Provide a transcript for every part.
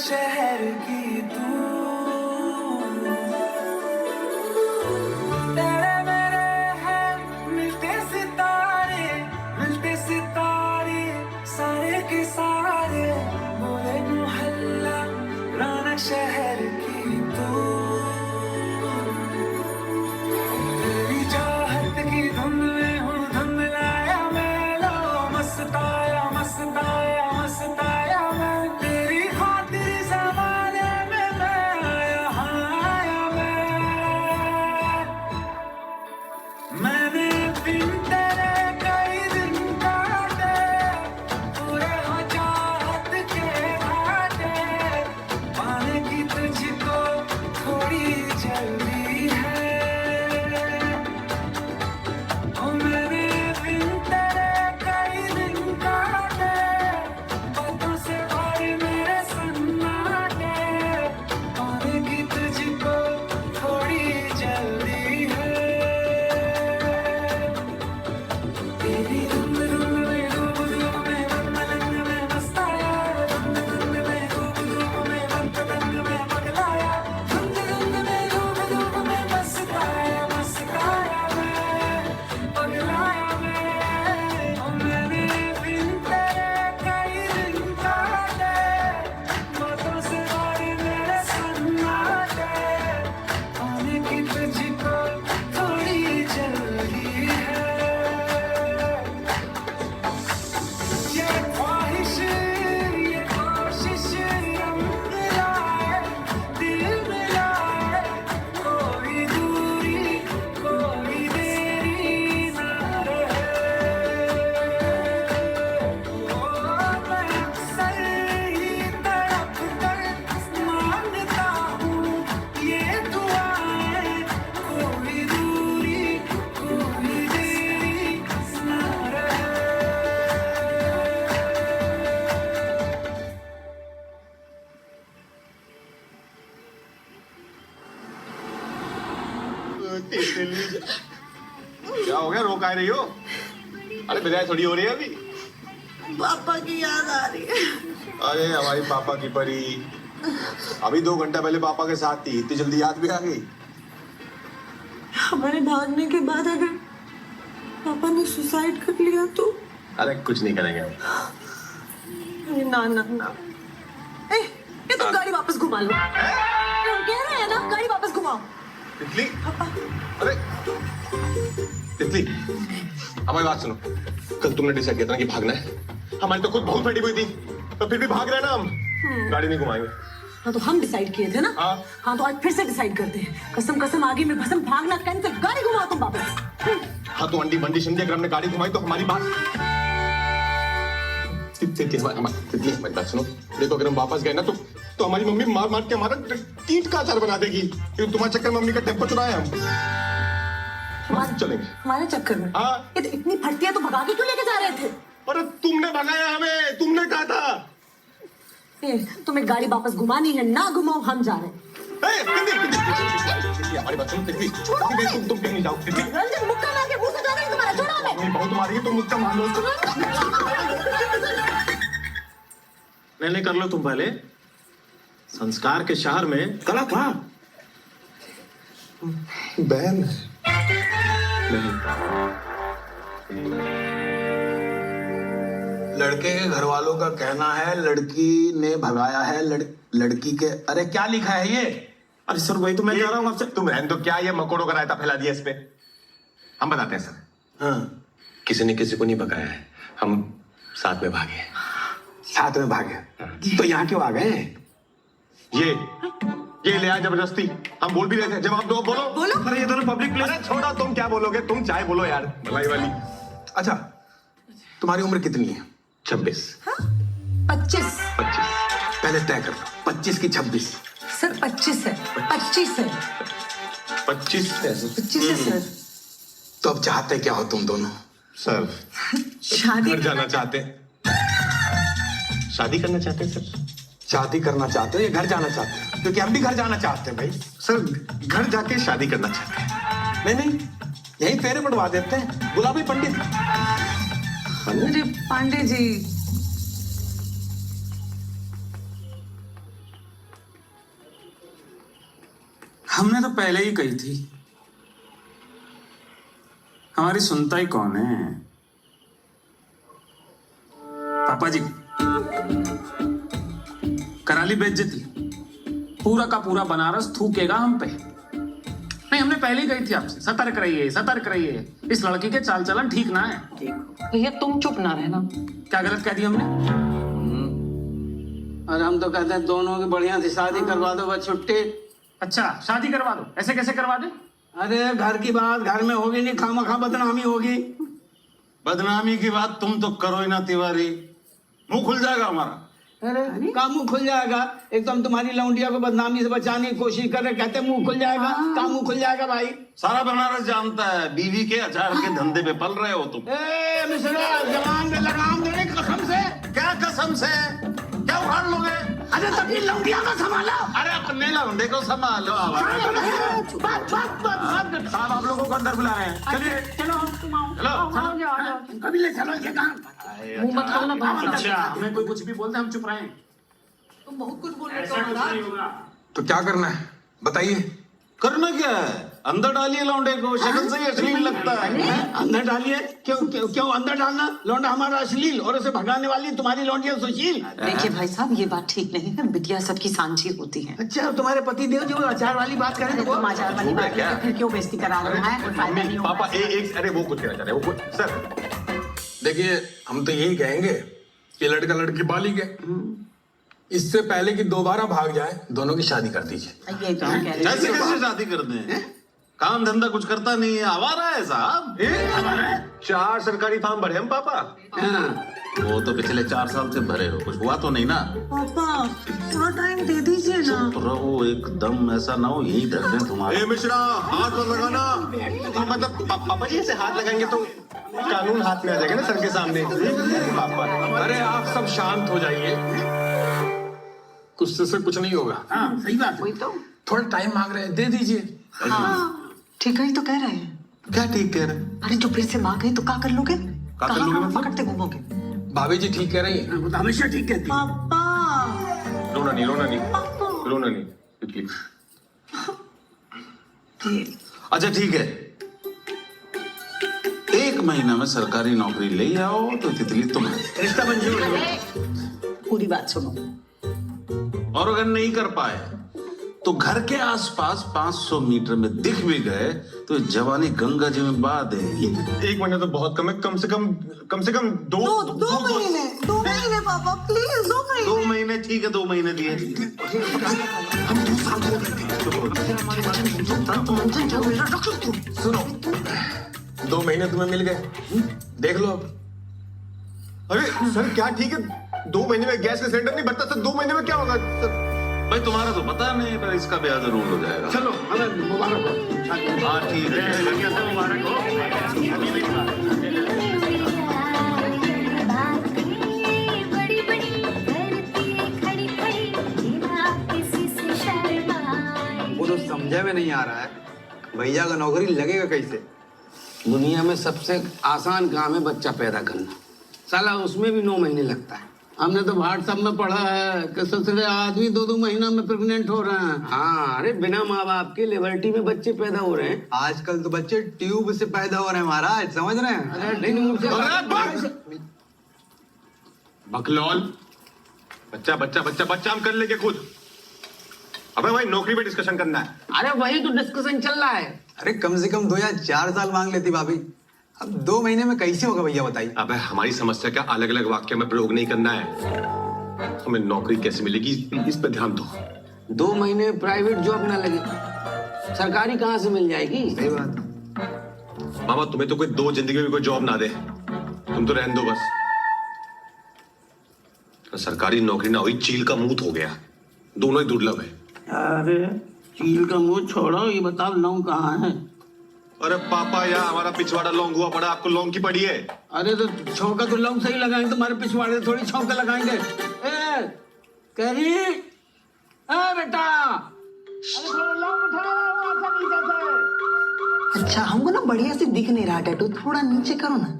शहर की तू तेरे मेरे हैं मिलते सितारे सारे के सारे बोले मोहल्ला रौनक शहर की तू तेरी चाहत की धुन में हूँ धुंधलाया मैं लो मस्ताया मस्ताया मस्ताया मैं तेरी खातिर ज़माने में मैं आया आया मैंने बिन तेरे कई दिन काटे पूरे हो चाहत के घाटे पाने की तुझको थोड़ी जल्दी है ओ मैंने बिन तेरे कई दिन काटे बातों से भरे मेरे सन्नाटे पाने की तुझको थोड़ी जल्दी है तेरी धुंध धुंध में डूब डूब में बन मलंग में मस्ताया धुंध धुंध में डूब डूब में बन पतंग में पगलाया धुंध धुंध में डूब डूब में मस्ताया मस्ताया मैं पगलाया मैं ओ मैंने बिन तेरे कई दिन काटे बातों से भरे मेरे सन्नाटे पाने की तुझको थोड़ी जल्दी है ये ख्वाहिश ये कोशिश रंग लाए दिल मिलाए कोई दूरी कोई देरी ना रहे ओ मैं अक्सर ही तड़प कर मांगता हूँ ये दुआएं कोई दूरी कोई देरी ना रहे क्या हो गया, रो का रही हो? अरे विदाई थोड़ी हो रही है अभी। पापा की याद आ रही है। अरे हमारी पापा की परी अभी 2 घंटा पहले पापा के साथ थी, इतनी जल्दी याद भी आ गई। हमारे भागने के बाद अगर पापा ने सुसाइड कर लिया तो? अरे कुछ नहीं करेंगे हम। अरे ना ना ना। ये तुम गाड़ी वापस घुमा लो। हम कह रहे हैं ना, गाड़ी वापस घुमाओ। तितली, अरे तितली, हमारी बात सुनो। कल तुमने डिसाइड किया था ना कि भागना है। हमारी तो खुद बहुत फटी हुई थी, तो फिर भी भाग रहे हैं ना हम। गाड़ी नहीं घुमाएंगे। हाँ तो हम डिसाइड किए थे ना। हाँ। हाँ तो आज फिर से डिसाइड करते हैं। कसम कसम आगे में भसम भागना कैंसिल, गाड़ी घुमाओ तुम वापस। हाँ तो अंडी बंडी समझे, अगर हमने गाड़ी घुमाई तो हमारी बात तितली हमारी बात सुनो। देखो अगर हम वापस गए ना तो हमारी मम्मी मार मार के हमारा टीट का अचार बना देगी, क्योंकि तुम्हारे चक्कर में मम्मी का टेम्पो चुराया हम। चलेंगे हमारे चक्कर में? हाँ। ये तो इतनी फटती है तो भगा के क्यों लेके जा रहे थे? अरे तुमने भगाया हमें, तुमने कहा था। तुम्हें गाड़ी वापस घुमानी है, ना घुमाओ, हम जा रहे हैं। तितली, हमारी बात सुनो। तितली, तुम कहीं नहीं जाओ। तितली, रंजन मुक्का मार के मुंह से जा रहे हैं तुम्हारा, छोड़ो हमें। मम्मी बहुत मारी है, तुम मुझसे मान लो। नहीं कर लो तुम पहले। संस्कार के शहर में कला कहाँ? बहन लड़के के घर वालों का कहना है लड़की ने भगाया है लड़की के। अरे क्या लिखा है ये? अरे सर वही तो मैं कह रहा हूँ आपसे। तुम रहन तो क्या ये मकोड़ों का रायता फैला दिया इस पे। हम बताते हैं सर। हाँ, किसी ने किसी को नहीं भगाया है, हम साथ में भागे। साथ में भागे तो यहाँ क्यों आ गए? ये ले आया जबरदस्ती। हम बोल भी रहे थे, जवाब दो, बोलो। बोलो। अरे ये दोनों पब्लिक प्लेस। अरे छोड़ो, तुम क्या बोलोगे, तुम चाहे बोलो यार, भलाई वाली। अच्छा, तुम्हारी उम्र कितनी है? 26। 25। 25। पहले तय कर लो, 25 की 26? सर 25 है, 25 है, 25 25 है सर। तो अब चाहते क्या हो तुम दोनों? सर शादी घर जाना चाहते हैं। शादी करना चाहते हैं सर। शादी करना चाहते हो या घर जाना चाहते हो? क्योंकि हम भी घर जाना चाहते हैं भाई। सर घर जाके शादी करना चाहते हैं। नहीं नहीं, यही फेरे पड़वा देते हैं। गुलाबी पंडित। अरे पांडे जी, हमने तो पहले ही कही थी, हमारी सुनता ही कौन है। पापा जी करा ली बेइज्जती, पूरा का पूरा बनारस थूकेगा हम पे। नहीं, हमने पहले ही कही थी आपसे, सतर्क रहिए सतर्क रहिए, इस लड़की के चाल चलन ठीक ना है। भैया तुम चुप ना रहना। क्या गलत कह दिया हमने? और हम तो कहते हैं दोनों की बढ़िया से शादी करवा दो, बस छुट्टी। अच्छा, शादी करवा दो। ऐसे कैसे करवा दे? अरे घर की बात घर में होगी नहीं, खामखा बदनामी होगी। बदनामी की बात तुम तो करो ही ना तिवारी, मुंह खुल जाएगा हमारा। अरे का मुंह खुल जाएगा? एकदम तुम्हारी लौंडिया को बदनामी से बचाने की कोशिश कर रहे, कहते मुंह खुल जाएगा। का मुंह खुल जाएगा भाई? सारा बनारस जानता है बीवी के अचार के धंधे पे पल रहे हो तुम। ए मिश्रा, जवान में लगाम देने की कसम से। क्या कसम से? क्या उखाड़ लोगे? अरे तब ये लौंडिया का संभालो। अरे अपने लौंडे को संभालो। साहब आप लोगों को अंदर बुला रहे हैं, चलिए। चलो तुम आओ। कभी ले चलो ये काम। मुंह मत खोलना बाहर। अच्छा, हमें कोई कुछ भी बोलते हम चुप रहें। तुम बहुत कुछ बोल रहे ऐसा कुछ नहीं हो। होगा। तो क्या करना है बताइए। करना क्या है? अंदर डालिए लौंडे को, शक्ल से ही अश्लील लगता है। अंदर डालिए? क्यों क्यों क्यों अंदर डालना? लौंडा हमारा अश्लील और उसे भगाने वाली तुम्हारी लौंडिया सुशील। देखिए भाई साहब, ये बात ठीक नहीं है। बिटिया सबकी सांझी होती है। अच्छा, तुम्हारे पति देव जो अचार वाली बात करें तो वो समाचार वाली बात है, फिर क्यों बेइज्जती करा रहा है? कोई फायदा नहीं होगा। पापा एक अरे वो कुछ कहना चाह रहे हैं, वो कुछ सर देखिए, हम तो यही कहेंगे कि लड़का लड़की बालिग है, इससे पहले कि दोबारा भाग जाए दोनों की शादी कर दीजिए। ये तो हम कह रहे हैं। कैसे कैसे शादी कर दें? काम धंधा कुछ करता नहीं है, आवारा है साहब। 4 सरकारी फार्म भरे हम पापा। वो तो पिछले 4 साल से भरे हो, कुछ हुआ तो नहीं ना? पापा थोड़ा टाइम दे दीजिए ना। चुप रहो एकदम, ऐसा ना हो यही धर दें तुम्हारे। मिश्रा, हाथ मत लगाना। मतलब पापा जी ऐसे हाथ लगाएंगे तो कानून हाथ में आ जाएगा ना सर के सामने। पापा अरे आप सब शांत हो जाइए, गुस्से से कुछ नहीं होगा। हाँ सही बात है। वही तो। थोड़ा टाइम मांग रहे हैं, दे दीजिए। हाँ ठीक है ही तो कह रहे हैं। क्या ठीक कह रहे हैं? अरे जो फिर से माँ गई तो क्या कर लोगे? कर लोगे कहाँ मतलब? पकड़ते घूमोगे? भाभी जी ठीक कह रही है। वो तो हमेशा ठीक कहती है। पापा रोना नहीं रोना नहीं रोना नहीं प्लीज। अच्छा ठीक है, 1 महीना में सरकारी नौकरी ले आओ तो तितली तुम्हारी। रिश्ता मंजूर है। पूरी बात सुनो। और अगर नहीं कर पाए तो घर के आसपास 500 मीटर में दिख भी गए तो जवानी गंगा जी में बहा देंगी। 1 महीना तो बहुत कम है, कम से कम 2 महीने पापा प्लीज 2 महीने। 2 महीने ठीक है, 2 महीने दिए। सुनो, 2 महीने तुम्हें मिल गए, देख लो अब। अरे सर क्या ठीक है? 2 महीने में गैस का सिलेंडर नहीं भरता सर, 2 महीने में क्या होगा सर? भाई तुम्हारा तो पता नहीं, पर इसका ब्याह जरूर हो जाएगा। चलो हमें मुबारक हो। हाँ ठीक है, मुबारक हो। बड़ी बड़ी खड़ी खड़ी बिना किसी से शर्माए। वो तो समझे में नहीं आ रहा है, भैया का नौकरी लगेगा कैसे? दुनिया में सबसे आसान काम है बच्चा पैदा करना, साला उसमें भी 9 महीने लगता है। हमने तो व्हाट्सएप में पढ़ा है कि ससुरे आदमी 2-2 महीना में प्रेग्नेंट हो रहे हैं। हाँ, अरे बिना माँ बाप के लिबर्टी में बच्चे पैदा हो रहे हैं। आजकल तो बच्चे ट्यूब से पैदा हो रहे हैं महाराज, समझ रहे हैं? अरे नहीं मुझसे बकलौल, बच्चा बच्चा बच्चा बच्चा हम कर लेंगे खुद। अबे भाई नौकरी पे डिस्कशन करना है। अरे वही तो डिस्कशन चल रहा है। अरे कम से कम 2 या 4 साल मांग लेती भाभी, अब 2 महीने में कैसे होगा भैया बताइए? अबे हमारी समस्या का अलग अलग वाक्य में प्रयोग नहीं करना है, हमें नौकरी कैसे मिलेगी इस पे ध्यान दो। 2 महीने प्राइवेट जॉब ना लगे, सरकारी कहाँ से मिल जाएगी? सही बात। मामा तुम्हें तो कोई 2 जिंदगी में भी कोई जॉब ना दे, तुम तो रहने दो बस। तो सरकारी नौकरी ना हुई, चील का मुंह हो गया, दोनों ही दुर्लभ है। अरे चील का मुंह छोड़ो, ये बताओ लौंग कहाँ है? अरे पापा यार हमारा पिछवाड़ा लौंग हुआ पड़ा, आपको लौंग की पड़ी है। अरे तो छौका तो लौंग सही लगाएंगे, तुम्हारे पिछवाड़े थोड़ी छौका लगाएंगे। ए करी, ए बेटा, अरे थोड़ा लौंग उठाओ ऐसा नीचे से। अच्छा हमको ना बढ़िया से दिख नहीं रहा टैटू, थोड़ा नीचे करो ना।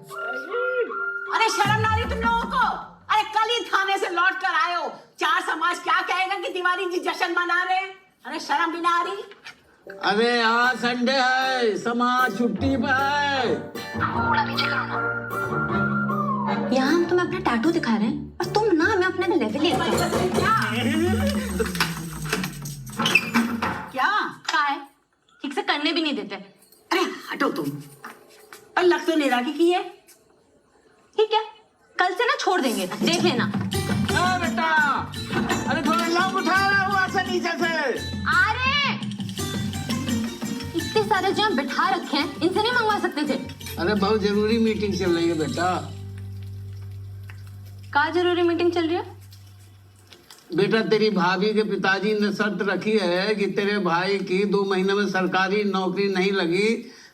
अरे शर्म ना रही तुम लोगों को? अरे कल ही थाने से लौट कर आए हो, 4 समाज क्या कहेगा कि तिवारी जी जश्न मना रहे हैं? अरे शर्म भी ना आ रही? अरे आज संडे है, समाज छुट्टी पे है। यहाँ हम तुम्हें अपना टैटू दिखा रहे हैं और तुम ना हमें अपने लेवल ले क्या? क्या है? ठीक से करने भी नहीं देते। अरे हटो तुम। और लग तो नहीं रहा कि ये ठीक है, कल से ना छोड़ देंगे, देख लेना। बेटा, अरे थोड़ा लंब उठा रहा हूँ ऐसे नीचे से। अरे इतने सारे जो यहाँ बिठा रखे हैं, इनसे नहीं मंगवा सकते थे? अरे बहुत जरूरी मीटिंग चल रही है बेटा। क्या जरूरी मीटिंग चल रही है? बेटा तेरी भाभी के पिताजी ने शर्त रखी है कि तेरे भाई की 2 महीने में सरकारी नौकरी नहीं लगी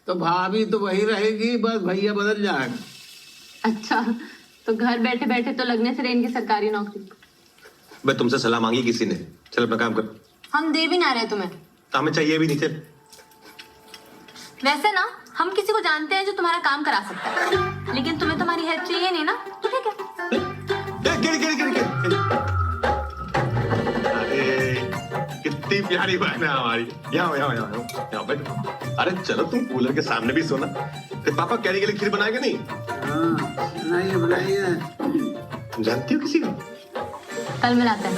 तो भाभी तो वही रहेगी, बस भैया बदल जाएगा। अच्छा, तो घर बैठे बैठे तो लगने से रहे इनकी सरकारी नौकरी। मैं तुमसे सलाह मांगी किसी ने? चल अपना काम कर। हम दे भी ना रहे तुम्हें। हमें चाहिए भी नहीं। चल वैसे ना हम किसी को जानते हैं जो तुम्हारा काम करा सकता है, लेकिन तुम्हें तुम्हारी हेल्प चाहिए नहीं ना, तो ठीक है। अरे कितनी प्यारी बहन है हमारी। यहाँ बैठ। अरे चलो तुम कूलर के सामने भी सोना। फिर पापा कैरी के लिए खीर बनाएगा नहीं? बनाइए बनाइए। जानती हो किसी को? कल मिलाते हैं।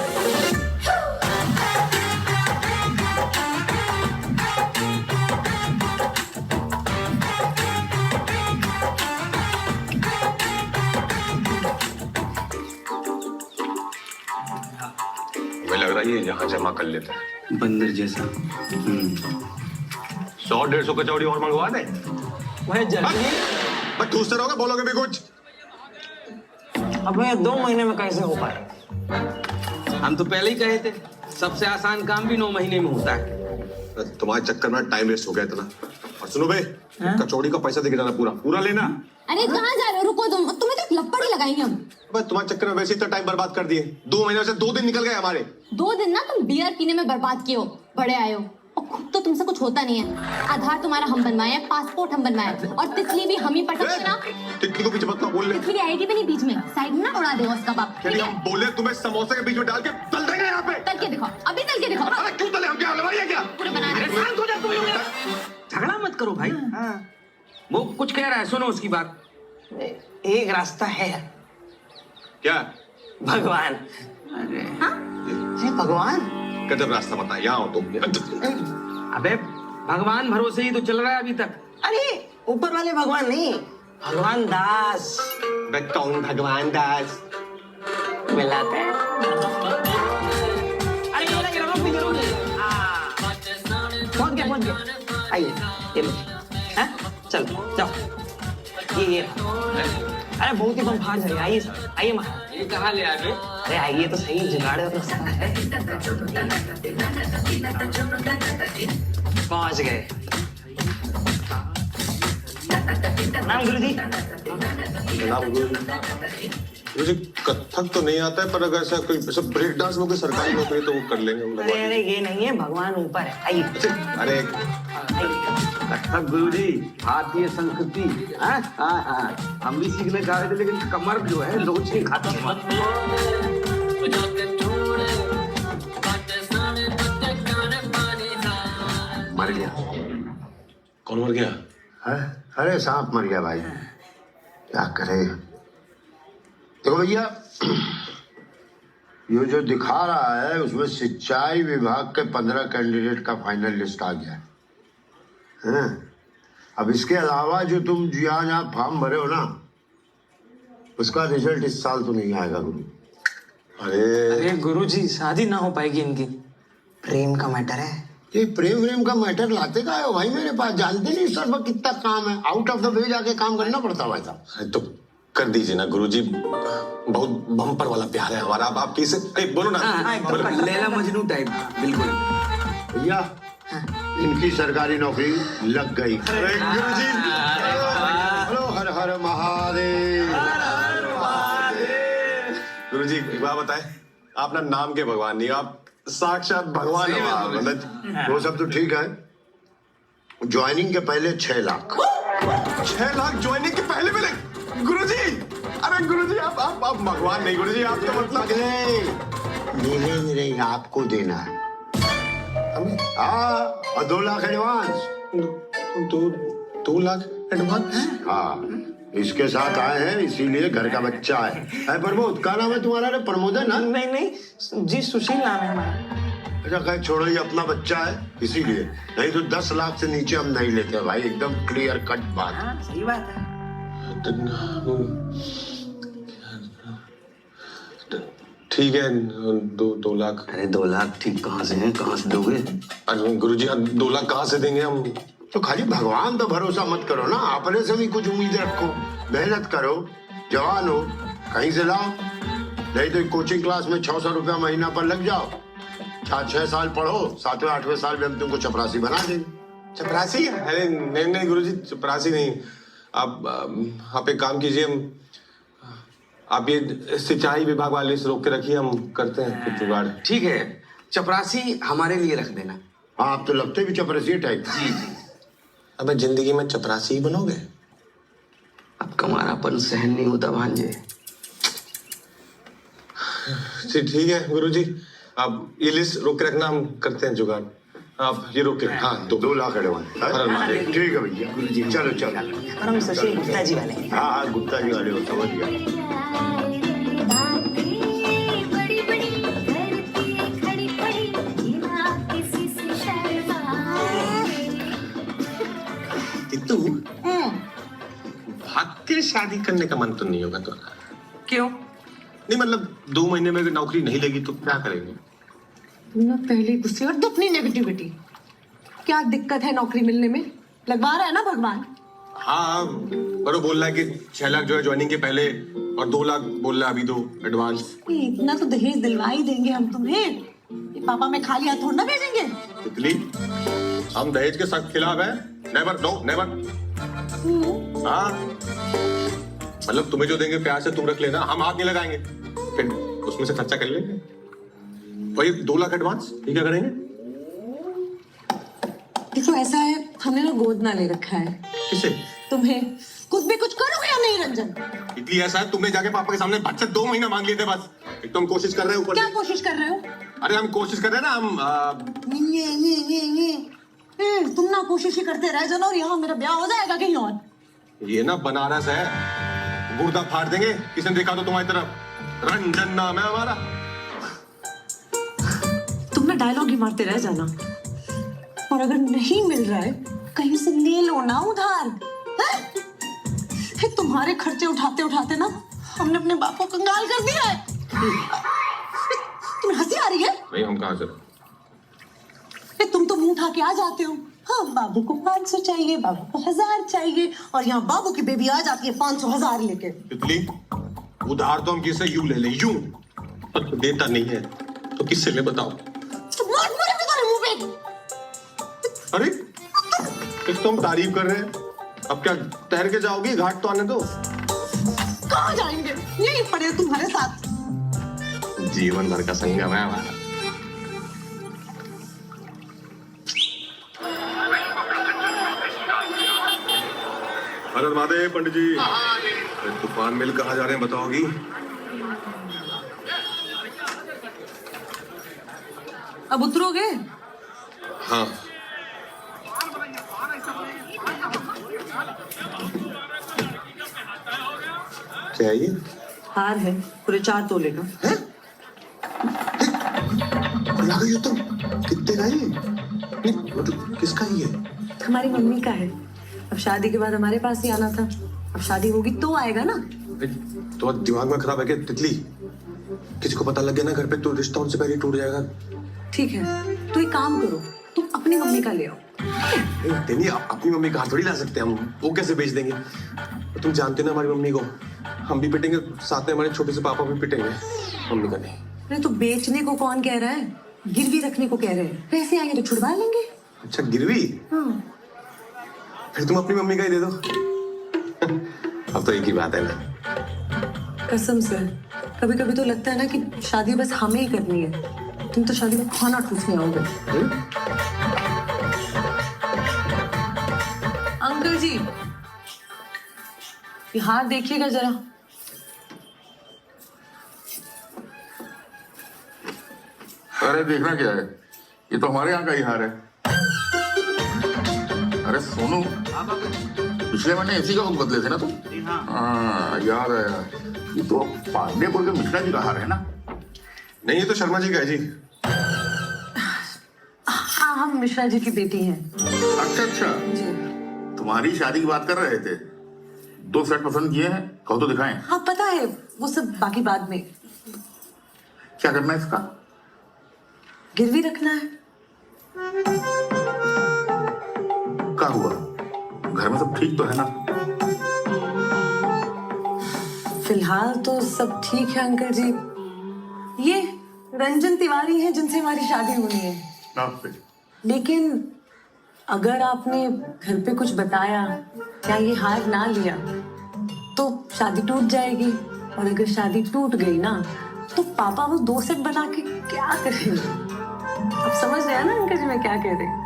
मुझे लग रहा है ये यहाँ जमा कर लेते हैं। बंदर जैसा। 100-150 कचौड़ी और मंगवा दे। भाई जल्दी। मैं ठूसते रहोगे, बोलोगे भी कुछ। अब भैया 2 महीने में कैसे हो पाए? हम तो पहले ही कहे थे, सबसे आसान काम भी 9 महीने में होता है। तुम्हारे चक्कर में टाइम वेस्ट हो गया इतना। और सुनो बे, कचौड़ी का पैसा देके जाना, पूरा लेना। अरे कहाँ जा रहे हो? रुको तुम, तुम्हें तो लपड़ ही लगाएंगे हम। बस तुम्हारे चक्कर में वैसे इतना टाइम बर्बाद कर दिए। 2 महीने से 2 दिन निकल गए हमारे। 2 दिन ना तुम बियर पीने में बर्बाद किए हो, बड़े आए हो। और खुद तो तुमसे कुछ होता नहीं है। आधार तुम्हारा हम बनवाए, पासपोर्ट हम बनवाए, और तितली भी हम ही पटक के ना। तितली को पीछे मत बोल ले। तितली आएगी भी नहीं बीच में, साइड में ना उड़ा देगा उसका बाप। यदि हम बोले तुम्हें समोसे के बीच में डाल के तल देंगे यहाँ पे। तल के दिखाओ, अभी तल के दिखाओ। अरे क्यों तले? हम क्या लड़ाई है क्या? पूरे बना रहे शांत हो जा तुम लोग। झगड़ा मत करो भाई। वो कुछ कह रहा है, सुनो उसकी बात। एक रास्ता है। क्या? भगवान। हाँ? भगवान गजब रास्ता बता। यहाँ हो तुम। अबे भगवान भरोसे ही तो चल रहा है अभी तक। अरे ऊपर वाले भगवान नहीं, भगवान दास। मैं कौन भगवान दास? मिलाते हैं। अरे पहुंच गए। आइए ये लो। हाँ? चलो जाओ। ये अरे बहुत ही बम फाड़ जाएगा। आइए महाराज। ये कहाँ ले आगे? अरे आइए तो सही, जुगाड़ है। पहुंच गए। नाम गुरुजी। मुझे कथक तो नहीं आता है, पर अगर ऐसा कोई सब ब्रेक डांस में कोई सरकारी नौकरी तो वो कर लेंगे हम लोग। अरे ये नहीं है, भगवान ऊपर है। आइए। अरे कथक गुरुजी, भारतीय संस्कृति। हम भी सीखने जा रहे थे, लेकिन कमर जो है लोच नहीं खाती। मर गया। कौन मर गया? अरे सांप मर गया भाई, क्या करे। देखो भैया, ये जो दिखा रहा है उसमें सिंचाई विभाग के 15 कैंडिडेट का फाइनल लिस्ट आ गया है। अब इसके अलावा जो तुम जहाँ फॉर्म भरे हो ना, उसका रिजल्ट इस साल तो नहीं आएगा गुरु। अरे गुरुजी, शादी ना हो पाएगी इनकी। प्रेम का मैटर है। ये प्रेम का मैटर लाते का हो भाई मेरे पास? जानते नहीं सर पर कितना काम है, आउट ऑफ द वे जाके काम करना पड़ता भाई साहब। तो कर दीजिए ना गुरुजी, बहुत बम्पर वाला प्यार है हमारा। अब आप किसे बोलो ना। लैला मजनू टाइप, बिल्कुल। भैया इनकी सरकारी नौकरी लग गई। अरे गुरुजी, हेलो, हर हर महादेव। गुरुजी एक बात बताए, आप ना नाम के भगवान नहीं, आप साक्षात भगवान है। वो सब तो ठीक है, ज्वाइनिंग के पहले 6 लाख। 6 लाख ज्वाइनिंग के पहले मिले? गुरुजी, अरे गुरुजी आप भगवान नहीं गुरुजी, आप तो मतलब मुझे नहीं, आपको देना है। हमें हाँ, और 2 लाख एडवांस। 2 लाख एडवांस? हाँ, इसके साथ आए हैं इसीलिए घर का बच्चा है प्रमोद, क्या नाम है तुम्हारा? रे प्रमोद है ना? नहीं नहीं जी, सुशील नाम है हमारा। अच्छा खैर छोड़ो, ये अपना बच्चा है इसीलिए, नहीं तो 10 लाख से नीचे हम नहीं लेते भाई, एकदम क्लियर कट बात। हाँ सही बात है। ठीक है, 2 लाख। अरे 2 लाख ठीक कहाँ से हैं, कहाँ से दोगे? अरे गुरुजी, 2 लाख कहाँ से देंगे हम? तो खाली भगवान तो भरोसा मत करो ना, अपने से भी कुछ उम्मीद रखो, मेहनत करो, जवान हो, कहीं से लाओ, नहीं तो कोचिंग क्लास में 600 रुपया महीना पर लग जाओ, 6 साल पढ़ो, 7वें 8वें साल में हम तुमको चपरासी बना देंगे। चपरासी? अरे नहीं नहीं गुरुजी, चपरासी नहीं। आप एक काम कीजिए, आप ये सिंचाई विभाग वाले से रोक के रखिए, हम करते हैं कुछ जुगाड़। ठीक है, चपरासी हमारे लिए रख देना। हाँ, आप तो लगते भी चपरासी टाइप। जी जी। अबे जिंदगी में चपरासी ही बनोगे? अब कमारापन सहन नहीं होता भांजे। ठीक है गुरुजी, आप ये लिस्ट रोक के रखना, हम करते हैं जुगाड़। आप ये रोक के, हाँ 2 लाख एडवांस। ठीक है भैया, चलो चलो। और हम सुशील गुप्ता जी वाले हैं। हाँ हाँ, गुप्ता जी वाले हो, समझ गया। तू भाग के शादी करने का मन तो नहीं होगा तो? क्यों? नहीं मतलब 2 महीने में अगर नौकरी नहीं लगी तो क्या करेंगे? ना पहले गुस्से और अपनी नेगेटिविटी। क्या दिक्कत है नौकरी मिलने में? लगवा रहा है ना भगवान। हाँ, पर वो बोल रहा है कि 6 लाख जो है ज्वाइनिंग के पहले और 2 लाख बोल रहा है अभी दो एडवांस। इतना तो दहेज दिलवा ही देंगे हम तुम्हें, ये पापा में खाली हाथ थोड़ा ना भेजेंगे। तितली, हम दहेज के सख्त खिलाफ है, नेवर, नो नेवर। हाँ, मतलब तुम्हें जो देंगे प्यार से तुम रख लेना, हम हाथ नहीं लगाएंगे, फिर उसमें से खर्चा कर लेंगे। वही 2 लाख एडवांस, ये क्या करेंगे? देखो ऐसा है, हमने ना गोद ना ले रखा है। किसे? तुम्हें खुद भी कुछ करोगे या नहीं रंजन? इतनी ऐसा है, तुमने जाके पापा के सामने बच्चे 2 महीना मांग लिए थे बस। एक तो हम कोशिश कर रहे हैं ऊपर क्या से। कोशिश कर रहे हो? अरे हम कोशिश कर रहे हैं ना, हम तुम ना कोशिश ही करते रह जाना और यहाँ मेरा ब्याह हो जाएगा कहीं और। ये ना बनारस है, गुर्दा फाड़ देंगे किसी ने देखा तो तुम्हारी तरफ। रंजन नाम है हमारा। तुम ना डायलॉग ही मारते रह जाना, और अगर नहीं मिल रहा है कहीं से ले लो ना उधार। तुम्हारे खर्चे उठाते उठाते ना हमने अपने बाप को कंगाल कर दिया है। तुम्हें हंसी आ रही है? नहीं, हम कहाँ से? तुम तो मुंह उठा के आ जाते हो, हाँ बाबू को 500 चाहिए, बाबू को 1000 चाहिए, और यहाँ बाबू की बेबी आ जाती है 500,000 लेके। तितली, उधार तो हम किससे यूं ले ले, यूं। पर तो देता नहीं है तो किससे ले बताओ? अरे एक तो हम तारीफ कर रहे हैं, अब क्या तैर के जाओगी? घाट तो आने दो। कहाँ जाएंगे? यही पड़े तुम्हारे साथ। जीवन भर का संगम है हमारा। हर महादेव पंडित जी, तूफान मिल कहाँ जा रहे हैं बताओगी? अब उतरोगे? हाँ। क्या है ये? हार है, पूरे 4 तोले का। बुला गई हो तुम? कितने का है ये? नहीं, मतलब किसका ये? हमारी मम्मी का है। अब शादी के बाद हमारे पास ही आना था, अब शादी होगी तो आएगा ना। तो दिमाग में खराब है क्या तितली? किसी को पता लग गया ना घर पे तो रिश्ता उनसे पहले टूट जाएगा। ठीक है, तो एक काम करो, तुम अपनी मम्मी का ले आओ। नहीं, अपनी मम्मी का थोड़ी ला सकते हम, वो कैसे बेच देंगे? तुम जानते ना हमारी मम्मी को, हम भी पिटेंगे, साथ में हमारे छोटे से पापा भी पिटेंगे, मम्मी का नहीं। अरे तो बेचने को कौन कह रहा है, गिरवी रखने को कह रहे हैं। पैसे आएंगे तो छुड़वा लेंगे। अच्छा गिरवी? हाँ। फिर तुम अपनी मम्मी का ही दे दो। अब तो एक ही बात है ना। कसम से कभी कभी तो लगता है ना कि शादी बस हमें ही करनी है, तुम तो शादी में खाना ठूसने आओगे। अंकल जी, ये हाथ देखिएगा जरा। अरे देखना क्या है, ये तो हमारे यहाँ का ही हार है। अरे सोनू, पिछले महीने एसी का बुक बदले थे ना तुम? हाँ याद है यार। ये तो पांडेपुर के मिश्रा जी का हार है ना? नहीं, ये तो शर्मा जी का है जी। हाँ, हम मिश्रा जी की बेटी हैं। अच्छा अच्छा, तुम्हारी शादी की बात कर रहे थे। 2 सेट पसंद किए हैं, कहो तो दिखाएं। हाँ पता है, वो सब बाकी बाद में। क्या करना है इसका? गिरवी रखना है। क्या हुआ? घर में सब ठीक तो है ना? फिलहाल तो सब ठीक है अंकल जी। ये रंजन तिवारी हैं जिनसे हमारी शादी होनी है। नमस्ते। लेकिन अगर आपने घर पे कुछ बताया या ये हार ना लिया तो शादी टूट जाएगी, और अगर शादी टूट गई ना तो पापा वो 2 सेट बना के क्या करेंगे? आप समझ रहे हैं ना अंकल जी मैं क्या कह रही हूँ?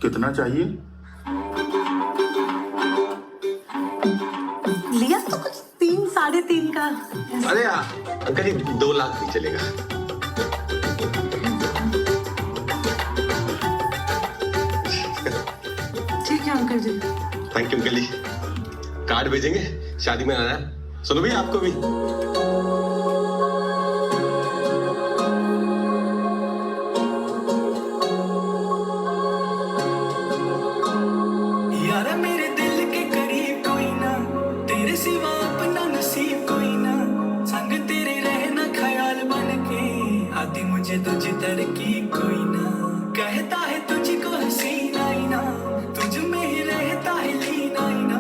कितना चाहिए? लिया तो कुछ 3 साढ़े 3 का। अरे अंकल जी 2 लाख भी चलेगा। ठीक है uncle ji. Thank you uncle ji. Card भेजेंगे, शादी में आना है। सुनो भैया, आपको भी। यारा मेरे दिल के करीब कोई ना, तेरे सिवा अपना नसीब कोई ना, संग तेरे रहना ख्याल बन के, आती मुझे तुझ तरकीब कोई ना, कहता है तुझको हसीना ही ना, तुझ में ही रहता है लीना ही ना,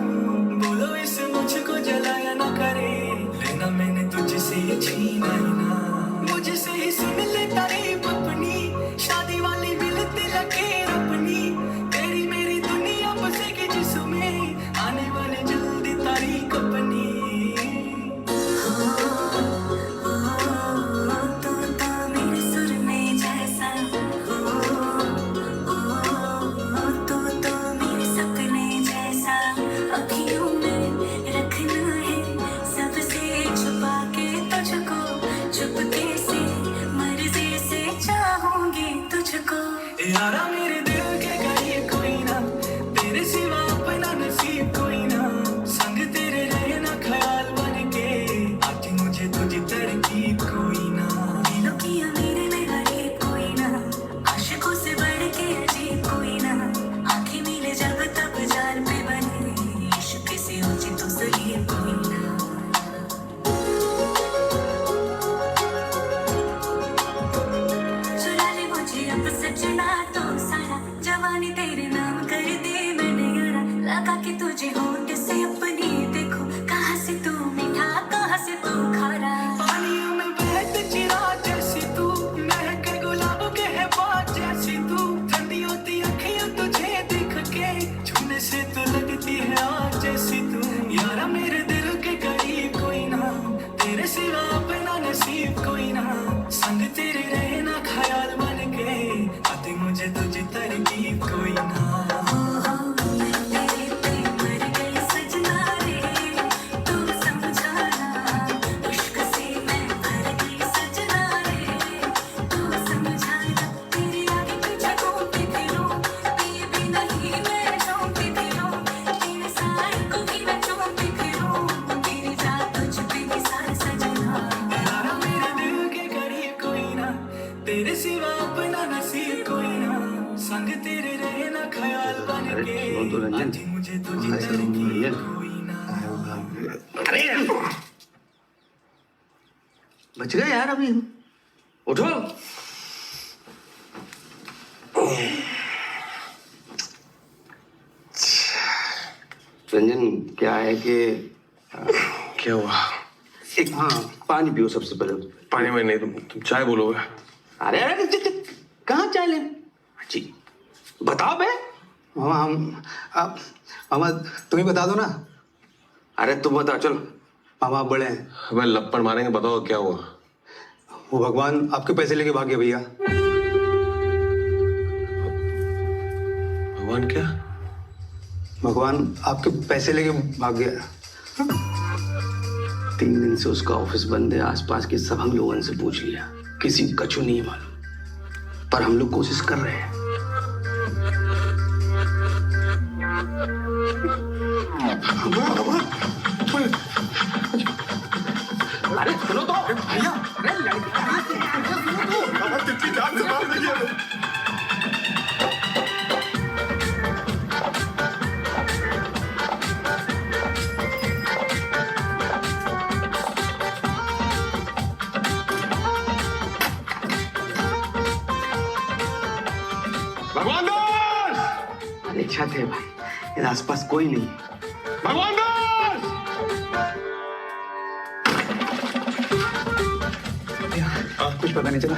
बोलो इस मुझको जलाया ना करे, लेना मैंने तुझसे ये छीना ही ना, मुझसे ही सुन ले तारीफ अपनी, शादी वाली मिलती लकीर अपनी, तेरी मेरी दुनिया बसेगी जिसमें, आने वाली जल्दी तारीख अपनी। यारा मेरे दिल के करीब कोई ना, तेरे सिवा अपना नसीब कोई ना, संग तेरे रहना ख्याल बन के, आती मुझे तुझी तरकीब कोई ना, दिलों की अमीरी में गरीब कोई ना, आशिकों से बढ़ के अजीब कोई ना, आंखें मिले जब तब जान पे बने, इश्क से ऊंची तो सलीब कोई ना। चुरा ले मुझे अब सजना तो सारा, जवानी तेरे नाम कर दे मैंने यारा, लगा के तुझे होठ से अपनी देखो, कहाँ से तू मीठा कहाँ से तू खारा, पानियों में बहते चिराग जैसी तू, महक गुलाब के है बात जैसी तू, ठंडी होती अखियां तुझे दिख के, छूने से तो लगती है आग जैसी तू, यारा मेरे दिल के करीब कोई ना, तेरे सिवा अपना नसीब कोई ना, संग तेरे रहना ख्याल बन के, आती मुझे तुझे तरकीब कोई ना। यारा मेरे दिल के करीब कोई ना, तेरे सिवा अपना नसीब कोई ना, संग तेरे रहना ख्याल बन के, आती मुझे तुझी तरकीब कोई ना। अरे बच गए यार, अभी उठो। रंजन, क्या है कि क्या हुआ? एक पानी पियो सबसे पहले। पानी में नहीं, तुम चाय बोलोगे? अरे अरे कहाँ चाय ले जी, बताओ बे। मामा तुम ही बता दो ना। अरे तुम बता, चल। मामा बड़े हैं। अबे लपड़ मारेंगे, बताओ क्या हुआ? वो भगवान आपके पैसे लेके भाग गया भैया। भगवान क्या? भगवान आपके पैसे लेके भाग गया। 3 दिन से उसका ऑफिस बंद है। आसपास के सब हम लोगों से पूछ लिया, किसी को कछु नहीं मालूम, पर हम लोग कोशिश कर रहे हैं। अरे सुनो तो भैया, तितली जान से मार देगी हमें। भगवान दास! अरे छत है भाई, इधर आसपास कोई नहीं है। भगवान दास! कुछ पता नहीं चला।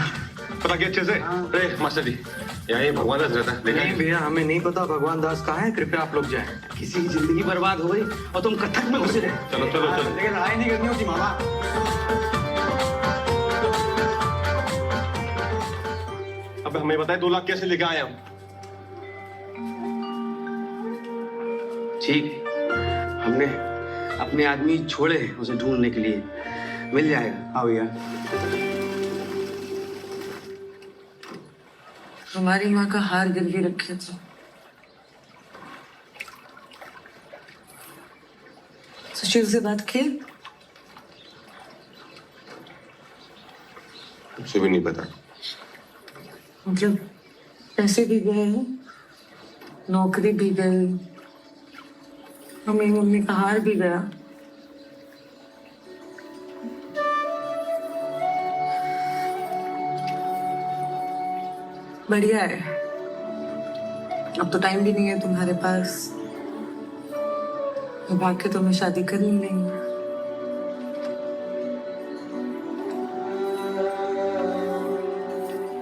पता क्या अच्छे से? अरे मास्टर जी, यहाँ ये भगवान दास रहता है, देखा है? भैया हमें नहीं पता भगवान दास कहाँ है, कृपया आप लोग जाएं। किसी की जिंदगी बर्बाद हो गई और तुम कथक में घुसे रहे। चलो चलो चलो। लेकिन लड़ाई नहीं करनी होती मामा। अब हमें बताए 2 लाख कैसे लेके आए हम? ठीक है, हमने अपने आदमी छोड़े हैं उसे ढूंढने के लिए, मिल जाएगा। हाँ भैया। हमारी माँ का हार गिरवी रखे थे, सुशील से बात की? मुझे भी नहीं पता। मतलब पैसे भी गए, नौकरी भी गई, और मेरी मम्मी का हार भी गया। बढ़िया है, अब तो टाइम भी नहीं है तुम्हारे पास, भाग के तुम्हें शादी करनी नहीं।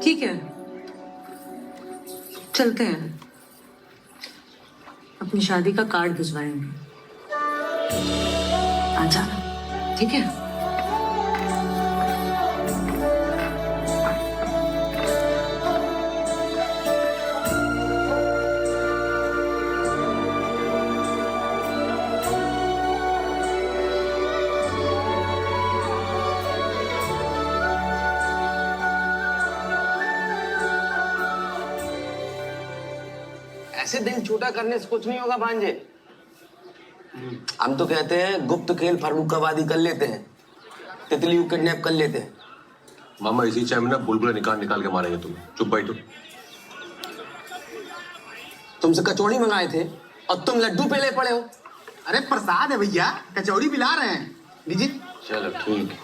ठीक है, चलते हैं, अपनी शादी का कार्ड भिजवाएंगे। आजा, ठीक है? ऐसे दिल छोटा करने से कुछ नहीं होगा भांजे। हम तो कहते हैं गुप्त खेल फर्रुखाबादी कर लेते हैं, तितली को किडनैप कर लेते हैं। मामा इसी चाय में ना बुलबुला निकाल निकाल के मारेंगे तुम्हें। चुप बैठो। तुमसे कचौड़ी मंगाए थे और तुम लड्डू पे ले पड़े हो। अरे प्रसाद है भैया, कचौड़ी भी ला रहे हैं, लीजिए। चलो ठीक है।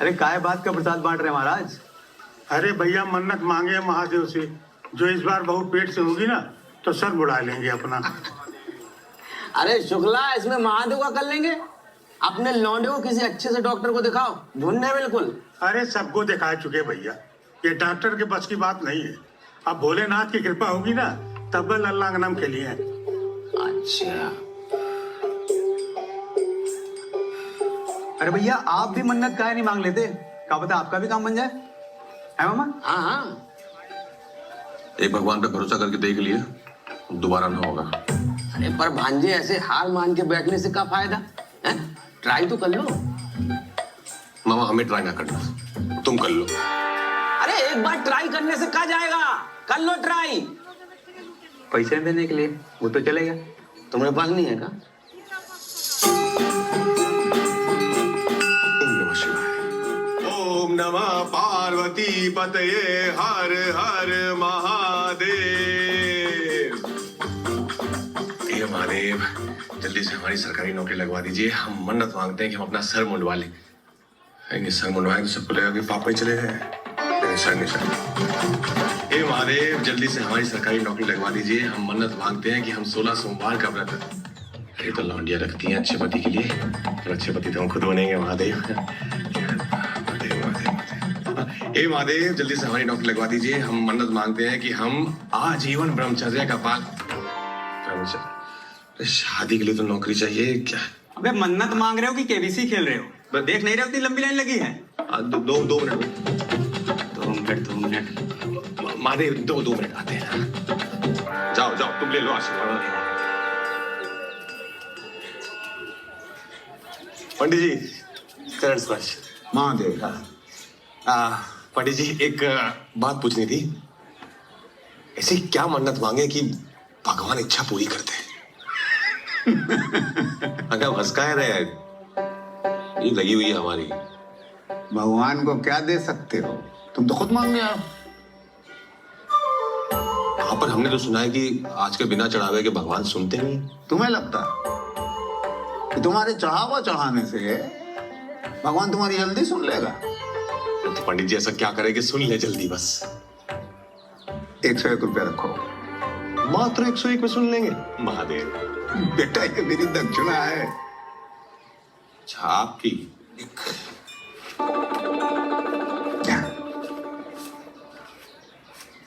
अरे काय बात का प्रसाद बांट रहे हैं महाराज? अरे भैया मन्नत मांगे महादेव से, जो इस बार बहू पेट से होगी ना तो सर बुढ़ा लेंगे अपना। अरे शुक्ला, इसमें महादेव का कर लेंगे। अपने लौंडे को किसी अच्छे से डॉक्टर को दिखाओ, ढूंढने बिल्कुल। अरे सबको दिखा चुके भैया, ये डॉक्टर के बस की बात नहीं है। अब भोलेनाथ की कृपा होगी ना तब अल्लाह का नाम खेलिए। अच्छा, अरे भैया आप भी मन्नत काहे नहीं मांग लेते? क्या पता आपका भी काम बन जाए, है मामा? हाँ हाँ, एक भगवान पे भरोसा करके देख लिए, दोबारा ना होगा। अरे पर भांजे ऐसे हार मान के बैठने से क्या फायदा है? ट्राई तो कर लो। मामा हमें ट्राई ना करना, तुम कर लो। अरे एक बार ट्राई करने से क्या जाएगा, कर लो ट्राई। पैसे देने के लिए वो तो चलेगा। तुम्हारे पास नहीं है क्या? ओम नमः पार्वती पतये हर हर महादेव। हे महादेव, जल्दी से हमारी सरकारी नौकरी लगवा दीजिए। हम मन्नत मांगते हैं कि हम अपना सर मुंडवा लें। ये सर मुंडवाएं तो सबको लगेगा कि पापा ही चले गए। सर नहीं सर। हे महादेव, जल्दी से हमारी सरकारी नौकरी लगवा दीजिए। हम मन्नत मांगते हैं कि हम 16 सोमवार का व्रत, ये तो लौंडिया रखती हैं अच्छे पति के लिए, और अच्छे पति तो हम खुद बनेंगे। महादेव हे महादेव, जल्दी से हमारी नौकरी लगवा दीजिए। हम मन्नत मांगते हैं कि हम आजीवन ब्रह्मचर्य का पालन। शादी के लिए तो नौकरी चाहिए क्या? अबे मन्नत मांग रहे हो कि केबीसी खेल रहे हो? देख नहीं रहे हो इतनी लंबी लाइन लगी है? दो मिनट महादेव, 2 मिनट आते हैं। जाओ जाओ, तुम ले लो आशीर्वाद। पंडित जी चरण स्पर्श। महादेव। पंडित जी एक बात पूछनी थी। ऐसी क्या मन्नत मांगे कि भगवान इच्छा पूरी करते हैं? अगर हंसकाए रहे ये लगी हुई है हमारी। भगवान को क्या दे सकते हो? तुम तो खुद मांगने आओ। हाँ पर हमने तो सुना है कि आज के बिना चढ़ावे के भगवान सुनते नहीं। तुम्हें लगता कि तुम्हारे चढ़ावा चढ़ाने से भगवान तुम्हारी जल्दी सुन लेगा? तो पंडित जी ऐसा क्या करे कि सुन ले जल्दी बस। 101 रुपया रखो। मात्र 101 में सुन लेंगे? महादेव। बेटा ये मेरी दक्षिणा है। छाप की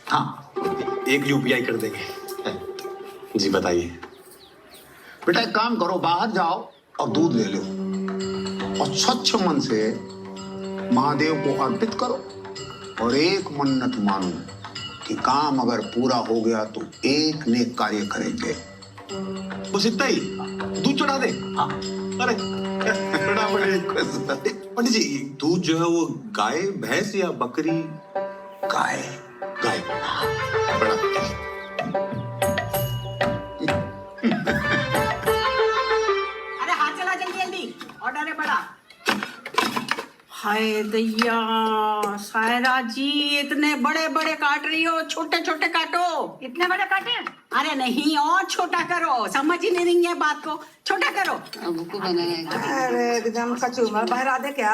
हाँ, एक यूपीआई कर देंगे। जी बताइए। बेटा एक काम करो, बाहर जाओ और दूध ले लो और स्वच्छ मन से महादेव को अर्पित करो और एक मन्नत मानो कि काम अगर पूरा हो गया तो एक नेक कार्य करेंगे। बस इतना ही? दूध चढ़ा दे? हाँ। अरे बड़ा पंडित जी दूध जो है वो गाय भैंस या बकरी? गाय। गाय। बड़ा अरे हाथ चला जल्दी जल्दी, ऑर्डर है बड़ा। हाय दैया, सायरा जी इतने बड़े बड़े काट रही हो, छोटे छोटे काटो। इतने बड़े काटे? अरे नहीं और छोटा करो, समझ ही नहीं रही है बात को, छोटा करो। अरे एकदम कचूमर बहरा दे क्या?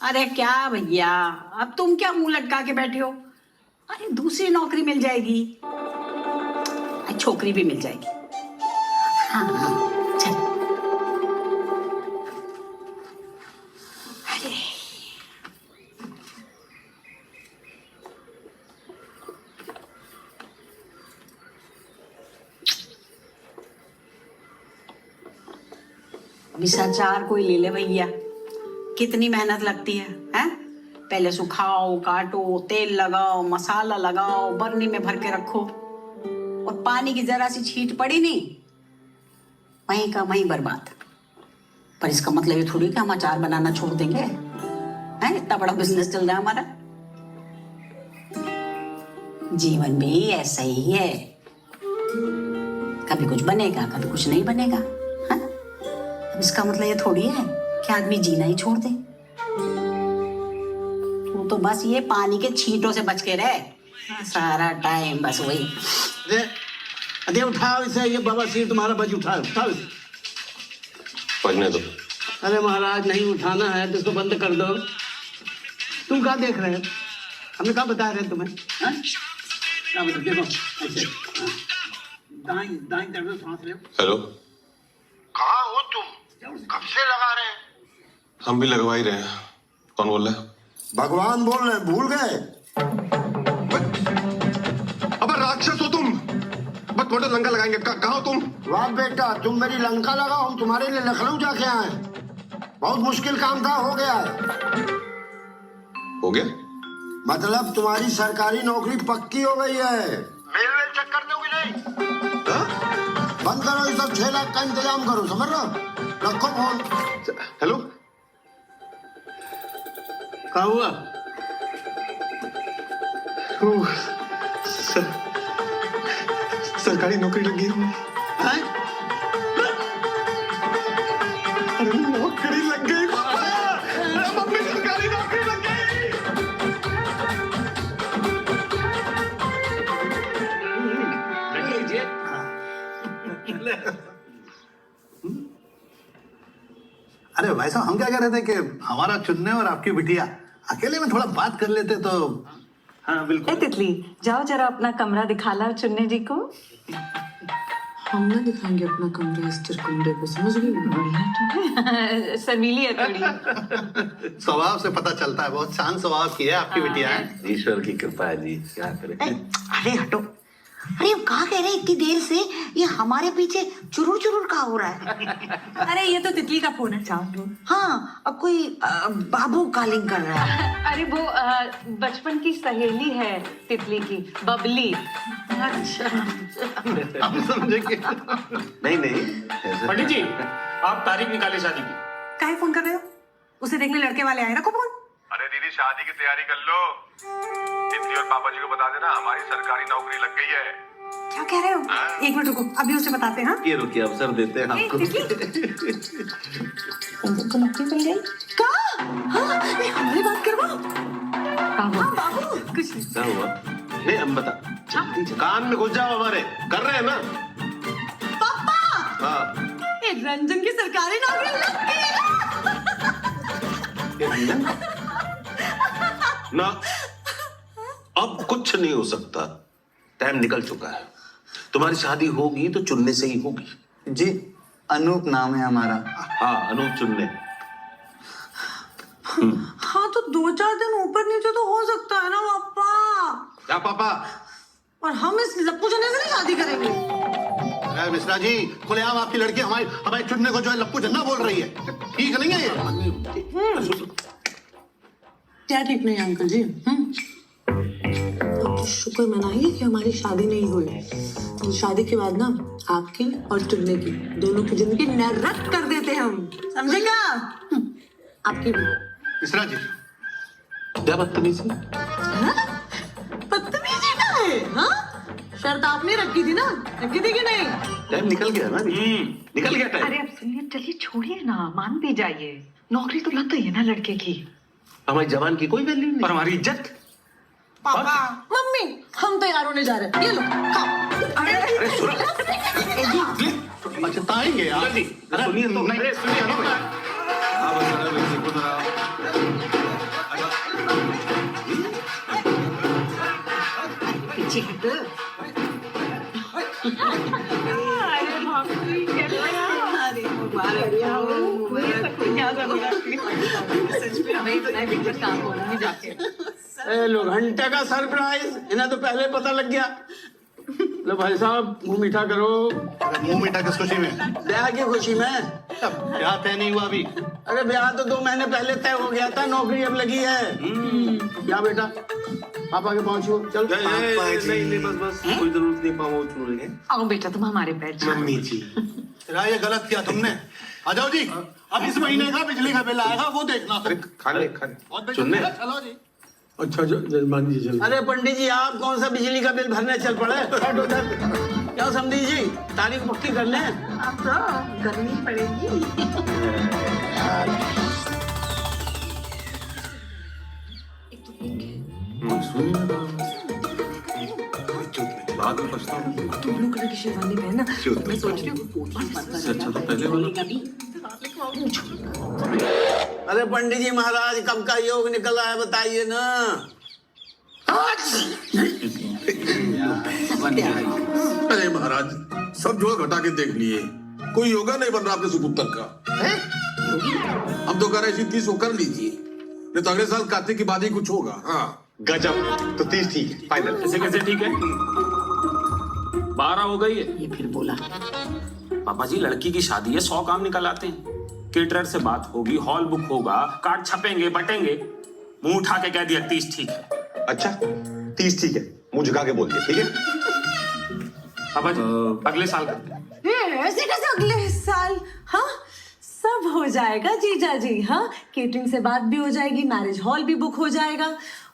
अरे क्या भैया, अब तुम क्या मुंह लटका के बैठे हो? अरे दूसरी नौकरी मिल जाएगी, छोकरी भी मिल जाएगी। हाँ हाँ चल। अरे अभी अचार कोई ले ले भैया, कितनी मेहनत लगती है, हैं? पहले सुखाओ, काटो, तेल लगाओ, मसाला लगाओ, बर्नी में भर के रखो और पानी की जरा सी छींट पड़ी नहीं वहीं का वहीं बर्बाद। पर इसका मतलब ये थोड़ी कि हम अचार बनाना छोड़ देंगे, हैं? इतना बड़ा बिजनेस चल रहा है हमारा। जीवन भी ऐसा ही है, कभी कुछ बनेगा कभी कुछ नहीं बनेगा, हैं? अब इसका मतलब ये थोड़ी है कि आदमी जीना ही छोड़ दे। तू तो बस ये पानी के छींटों से बच के रहे, सारा टाइम बस वही। अरे उठाओ इसे, ये बाबा सिर तुम्हारा बज, उठाओ उठाओ इसे। पढ़ने दो। अरे महाराज नहीं उठाना है तो इसको बंद कर दो। तुम क्या देख रहे हो? हमने क्या बता रहे हैं तुम्हें? देखो ऐसे दाएं दाएं तरफ से सांस लो। हेलो, कहाँ हो तुम? कब से लगा रहे हैं? हम भी लगवा ही रहे हैं। कौन बोल रहा है? भगवान बोल रहे, भूल गए? अबे राक्षस हो तुम, बस थोड़ा लंका लगाएंगे। कहाँ हो तुम? वाह बेटा, तुम मेरी लंका लगाओ, हम तुम्हारे लिए लखनऊ जाके आए। बहुत मुश्किल काम था, हो गया है। हो गया? मतलब तुम्हारी सरकारी नौकरी पक्की हो गई है। मेल वेल चेक कर दोगे नहीं? बंद करो ये सब, 6 लाख का इंतजाम करो, समझ रहे? रखो फोन। हेलो, क्या हुआ? सरकारी नौकरी लगी है। हैं? अरे नौकरी लग गई पापा, मम्मी सरकारी नौकरी लग गई। अरे भाई साहब, हम क्या कह रहे थे कि हमारा चुन्ने और आपकी बिटिया अकेले में थोड़ा बात कर लेते तो। हाँ बिल्कुल। तितली जाओ जरा अपना कमरा दिखा ला चुन्ने जी को। हम ना दिखाएंगे अपना कमरा इस चिरकुंडे को, समझ गई? बढ़िया शर्मीली है थोड़ी। स्वभाव से पता चलता है, बहुत शांत स्वभाव की है आपकी बिटिया है। ईश्वर की कृपा है जी, क्या करें। अरे हटो, अरे हम कहाँ कह रहे हैं इतनी देर से, ये हमारे पीछे चुरुर चुरुर कहाँ हो रहा है? अरे ये तो तितली का फोन है, चाहो। हाँ, अब कोई बाबू कॉलिंग कर रहा है। अरे वो बचपन की सहेली है तितली की, बबली। अच्छा हम समझेंगे। नहीं नहीं, पंडित जी आप तारीख निकाले शादी की। काहे फोन कर रहे हो? उसे देखने लड़के वाले आए, रखो फोन। अरे दीदी शादी की तैयारी कर लो। तितली और पापा जी को बता देना हमारी सरकारी नौकरी लग गई है। क्या कह रहे हो? एक मिनट रुको, अभी उसे बताते हैं। हाँ? ये रुकिए, अवसर देते हैं आपको। तो नौकरी मिल गई। कहाँ? हाँ, ये हमारी बात करवाओ। हाँ बाबू, कुछ नहीं। क्या हुआ? नहीं, हम बता। कान में घुस जाओ हमारे, कर रहे हैं ना। पापा, हाँ। एक रंजन की सरकारी नौकरी लग गई। ना, अब कुछ नहीं हो सकता। टाइम निकल चुका है। तुम्हारी शादी होगी तो चुनने से ही होगी। जी, अनूप नाम है हमारा। हाँ, अनूप चुनने। हाँ तो 2-4 दिन ऊपर नीचे तो हो सकता है ना पापा। क्या पापा? और हम इस लप्पू जने से नहीं शादी करेंगे। अरे मिश्रा जी, खुलेआम आपकी लड़की हमारे चुनने को जो है लप्पू जन्ना बोल रही है। ठीक नहीं है ये? क्या ठीक नहीं है अंकल जी? तो शुक्र मनाइए कि हमारी शादी नहीं हुई। तो शादी के बाद ना आपकी और चुनने की दोनों की जिंदगी नरक कर देते हम, समझेगा? आपकी भी। मिश्रा जी, क्या बदतमीजी? बदतमीजी का है? हाँ, शर्त आपने रखी थी ना, रखी थी कि नहीं? टाइम निकल गया ना। निकल गया टाइम। अरे अब सुनिए, चलिए छोड़िए ना, मान भी जाइए। नौकरी तो लग गई है ना लड़के की। हमारी जवान की कोई वैल्यू नहीं। और हमारी इज्जत। पापा, मम्मी, हम तैयार होने जा रहे हैं। ये लो, खाओ। अरे सुनो, पछताएंगे यार। सुनिए तो। नहीं, सुनिए। पीछे हट। अरे मुबारक हो, मुबारक हो। सच में हमें तो नहीं बिगड़ काम हो रहा है जाके। ए लो, घंटे का सरप्राइज, इन्हें तो पहले पता लग गया। लो भाई साहब, मुंह मीठा करो। मुंह मीठा किस खुशी में? ब्याह की खुशी में। ब्याह तय नहीं हुआ अभी। अरे ब्याह तो 2 महीने पहले तय हो गया था, नौकरी अब लगी है। क्या बेटा, पापा के पहुंचो, चल। नहीं, बस कोई जरूरत नहीं। पापा छोड़ लेंगे। आओ बेटा, तुम हमारे बैठ जाओ। मम्मी जी, ये गलत किया तुमने। आ जाओ जी, अब इस महीने का बिजली का बिल आएगा, वो देखना। खा ले। चुनने। चलो जी। अच्छा जजमान जी चलो। अरे पंडित जी, आप कौन सा बिजली का बिल भरने चल पड़े? हट उधर। क्या समझी जी, तारीख पक्की कर लें। अब तो करनी पड़ेगी। बाद में पछताऊंगा। तुम ब्लू कलर की शेरवानी पहनना। मैं सोच रही हूँ अच्छा तो पहले बोलो। अरे पंडित जी महाराज, कब का योग निकल आया बताइए ना। अरे महाराज, सब जोड़ घटा के देख लिए, कोई योगा नहीं बन रहा आपके सुपुत्र का। हम तो कह रहे इसी 30 को कर लीजिए, नहीं तो अगले साल कार्तिक के बाद ही कुछ होगा। हाँ गजब। तो 30 ठीक है, फाइनल। ऐसे कैसे ठीक है? 12 हो गई है। ये फिर बोला। पापा जी, लड़की की शादी है, 100 काम निकल आते हैं। केटरर से बात होगी, हॉल बुक होगा, कार्ड छपेंगे, बटेंगे। मुंह उठा के कह दिया 30 ठीक है। अच्छा 30 ठीक है, मुंह झुका के बोल दिया ठीक है। पापा जी, अगले साल करते हैं। ऐसे कैसे अगले साल? हाँ, सब हो जाएगा जीजा जी। हाँ, केटरिंग से बात भी हो जाएगी, मैरिज हॉल भी बुक हो जाएगा,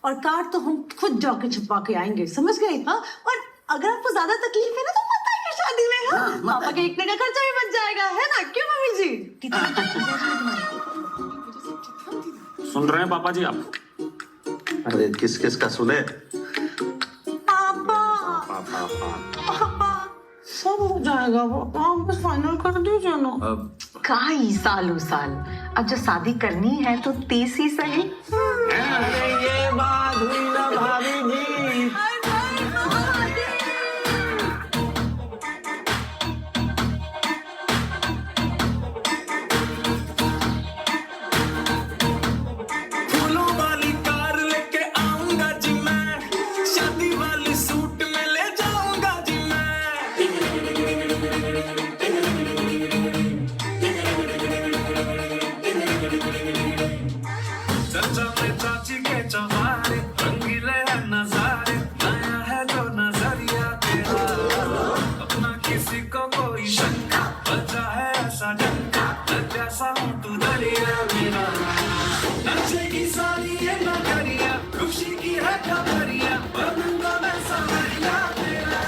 और कार्ड तो हम खुद जाके छपा के आएंगे, समझ गए? हाँ, और अगर आपको ज्यादा तकलीफ है ना तो मत आइए शादी में। हाँ, पापा के इतने का खर्चा भी बच जाएगा, है ना? क्यों मम्मी जी? सुन रहे हैं पापा जी आप? अरे किस किस का सुने? पापा, पापा, सब हो जाएगा पापा, आप बस फाइनल कर दीजिए ना। काई सालों साल, अब जो शादी करनी है तो 30 ही सही। अरे ये बात हुई ना भाभी जी। फूलों वाली कार लेके आऊंगा जी मैं, शादी वाली सूट में ले जाऊंगा जी मैं। चर्चा में चाची के खुशी की है खबरिया बनूंगा मैं संवरिया तेरा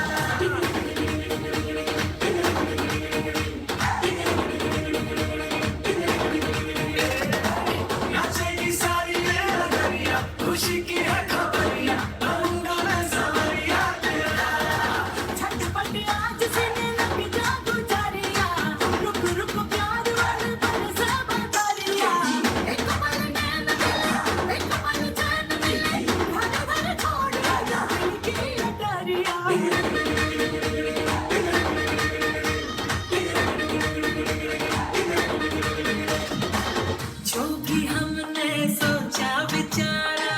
नाचेगी सारी ये नगरिया खुशी की है खबरिया बनूंगा मैं संवरिया तेरा झटपट आज से लग जा गुजारिया रुक रुक प्यार वाले पल से बतारिया एक पल नैन मिले एक पल चैन मिले घर घर छोड़ आजा दिल की अटारिया जो भी हमने सोचा विचारा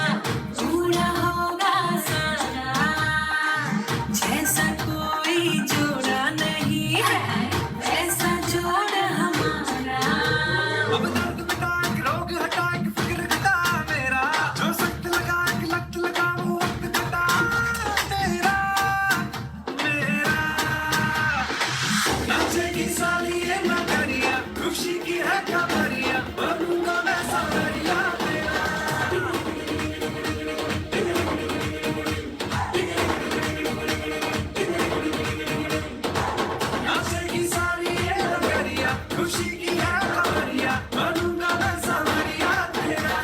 पूरा होगा सारा जैसा कोई जोड़ा नहीं है ऐसा जोड़ हमारा अब दर्द मिटा के रोग हटा के फिक्र घटा मेरा जो सख्त लगा के लत लगा वो वक्त घटा तेरा मेरा नाचेगी साली ये नगरिया खुशी की है खबरिया बनूंगा मैं संवरिया तेरा नाचेगी साली ये नगरिया खुशी की है खबरिया बनूंगा मैं संवरिया तेरा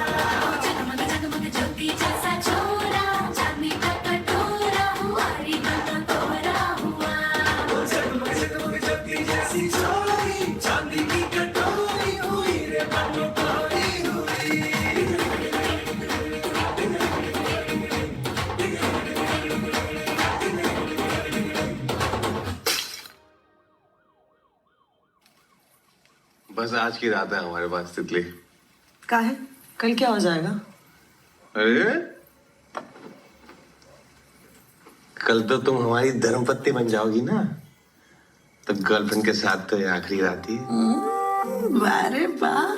जगमग जगमग ज्योति जैसा छोरा चांदनी का कटोरा हुआ री बना तोरा हुआ जगमग जगमग ज्योति जैसी छोरी चांदी की कटोरी हुई रे बनो तोरी हुई बस आज की रात है हमारे पास तितली। का है कल क्या हो जाएगा? अरे कल तो तुम हमारी धर्मपत्नी बन जाओगी ना, तो गर्लफ्रेंड के साथ तो ये आखिरी रात ही है। अरे वाह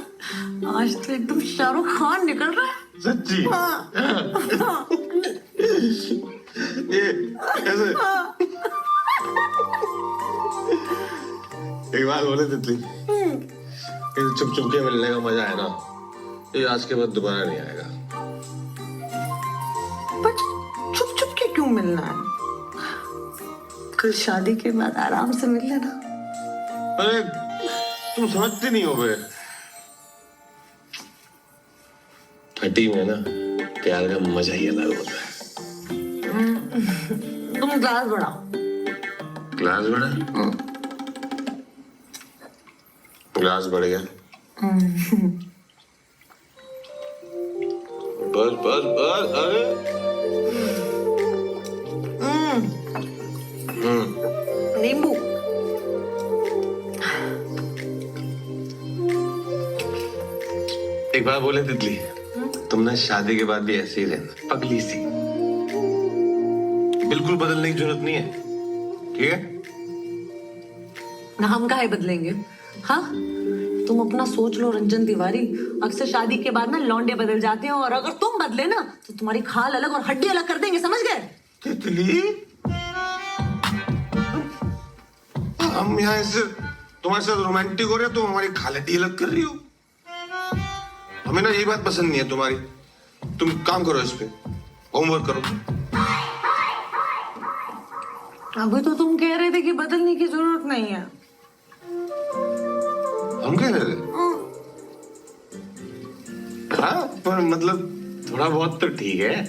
आज तो एकदम शाहरुख खान निकल रहा है। सच्ची? ये कैसे? एक बात बोले तितली, ये चुप चुप के मिलने का मजा है ना, ये आज के बाद दोबारा नहीं आएगा। बट चुप चुप के क्यों मिलना है? कल शादी के बाद आराम से मिल लेना। अरे तुम समझती नहीं हो बे, हटी में ना प्यार का मजा ही अलग होता है। तुम ग्लास बढ़ाओ। ग्लास बढ़ा? ग्लास बढ़ गया। बस बस बस। अरे नींबू। एक बात बोले तितली, तुम ना शादी के बाद भी ऐसे ही रहना, पगली सी, बिल्कुल बदलने की जरूरत नहीं है, ठीक है? ना हम काहे बदलेंगे? हाँ तुम अपना सोच लो रंजन तिवारी, अक्सर शादी के बाद ना लौंडे बदल जाते हैं, और अगर तुम बदले ना तो तुम्हारी खाल अलग और हड्डी अलग कर देंगे, समझ गए? तितली, हम यहाँ ऐसे तुम्हारे साथ रोमांटिक हो रहे हो, तुम हमारी खाल हड्डी अलग कर रही हो। हमें ना यही बात पसंद नहीं है तुम्हारी। तुम काम करो, इस पे होमवर्क करो। अभी तो तुम कह रहे थे कि बदलने की जरूरत नहीं है। हम कह रहे थे? हाँ पर मतलब थोड़ा बहुत तो ठीक है।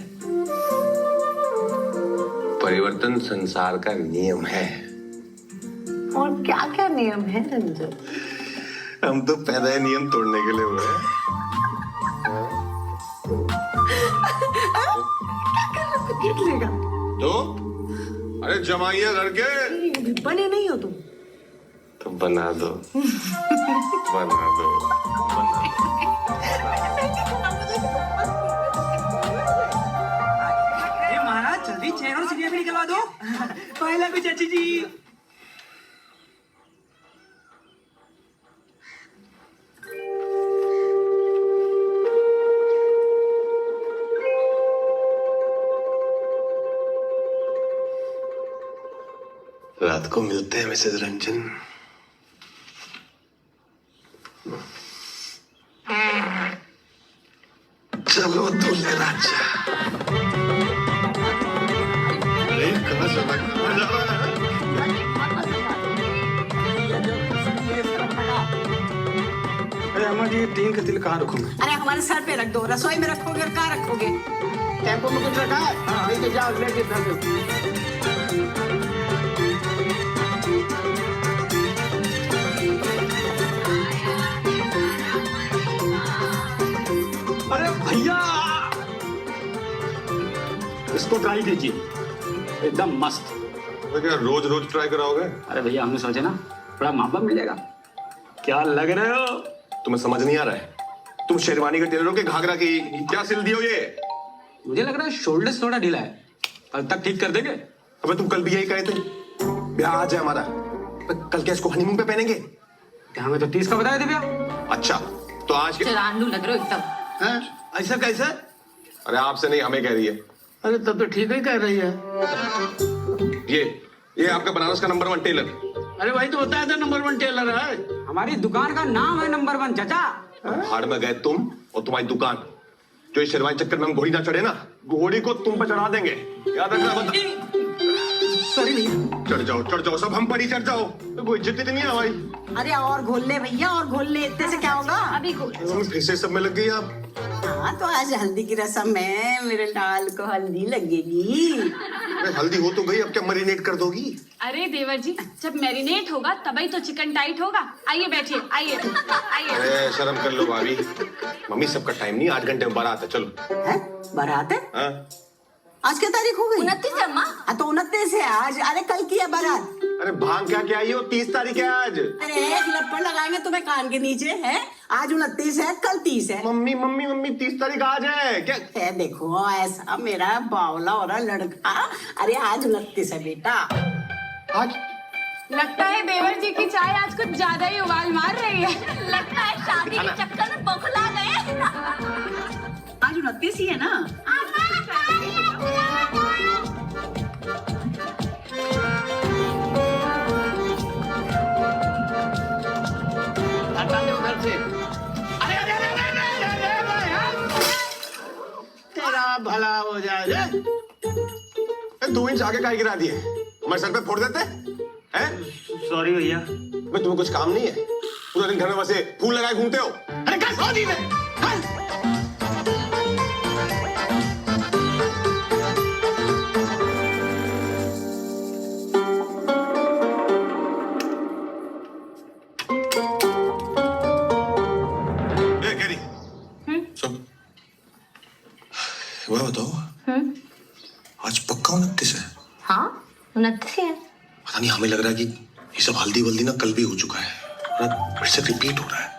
परिवर्तन संसार का नियम है। और क्या क्या नियम है रंजन? हम तो पैदा ही नियम तोड़ने के लिए हुए हैं। लेगा तो अरे जमाइए लड़के, बने नहीं हो तुम तो बना दो। बना दो, बना दो। महाराज जल्दी चेहरों से भी निकलवा दो। पहला भी चाची जी। रात को मिलते हैं मिसेज रंजन। चलो दूल्हे राजा। जी 3 का तिल कहाँ रखूं मैं? अरे हमारे सर पे रख दो, रसोई में रखोगे और कहाँ रखोगे? टेम्पो में कुछ रखा है? हाँ, लेके जाओ, लेके जाओ। अरे भैया, इसको ट्राई कीजिए, एकदम मस्त। तो क्या रोज रोज ट्राई कराओगे? अरे भैया, हमने सोचे ना थोड़ा मापा मिलेगा। क्या लग रहे हो? तुम्हें समझ नहीं आ रहा है? तुम शेरवानी के टेलर हो के घाघरा की क्या सिल दियो ये? मुझे लग रहा है शोल्डर थोड़ा ढीला है, कल तक ठीक कर देंगे। अबे तुम कल भी यही कहे थे, ब्याह आज है हमारा, कल क्या इसको हनीमून पे पहनेंगे? हमें तो 30 का बताया थे भैया। अच्छा, तो आज के चरांडू लग रहे हो एकदम। हैं? ऐसा कैसे? अरे आपसे नहीं, हमें कह रही है। अरे तब तो ठीक ही कह रही है। ये आपका बनारस का नंबर 1 टेलर। अरे भाई तो बताया था नंबर 1 टेलर है। हमारी दुकान का नाम है नंबर 1 चाचा। भाड़ में गए तुम और तुम्हारी दुकान। जो इस शेरवानी चक्कर में हम घोड़ी ना चढ़े ना, घोड़ी को तुम पर चढ़ा देंगे, याद रखना। सॉरी भैया। चढ़ जाओ, सब हम पर ही चढ़ जाओ, कोई इज्जत ही नहीं है हमारी। अरे और घोल ले भैया, और घोल ले, इतने से क्या होगा? अभी घोल। फिर से सब में लग गई आप। हाँ तो आज हल्दी की रस्म है, मेरे लाल को हल्दी लगेगी। अरे हल्दी हो तो गई, अब क्या मरीनेट कर दोगी? अरे देवर जी, जब मैरिनेट होगा तभी तो चिकन टाइट होगा। आइए बैठिए, आइए आइए। अरे शर्म कर लो भाभी, मम्मी सबका टाइम नहीं, 8 घंटे में बारात है, चलो। है बारात है? हाँ? आज क्या तारीख हो गई? 29 है अम्मा। हाँ तो 29 है आज। अरे कल की है बारात। अरे भांग क्या आई हो, 30 तारीख है आज। अरे एक लपड़ लगाएंगे तुम्हें कान के नीचे है। आज 29 है, कल 30 है। मम्मी 30 तारीख आज है क्या? है देखो, ऐसा मेरा बावला हो रहा लड़का। अरे आज 29 है बेटा। आज लगता है देवर जी की चाय आज कुछ ज्यादा ही उबाल मार रही है। लगता है शादी के चक्कर में बौखला गए। आज 29 ही है ना? हटा दे उधर से। अरे अरे अरे अरे अरे अरे अरे यार। तेरा भला हो जाए रे। 2 इंच आगे काहे गिरा दिए? हमारे सर पे फोड़ देते हैं? सॉरी भैया। मैं तुम्हें कुछ काम नहीं है? पूरा दिन घर में बसे फूल लगाए घूमते हो। अरे क्या शादी में? सुन, वह बताओ, आज पक्का 29 है? हाँ 29 है। पता नहीं, हमें लग रहा है कि ये सब हल्दी वल्दी ना कल भी हो चुका है, फिर से रिपीट हो रहा है।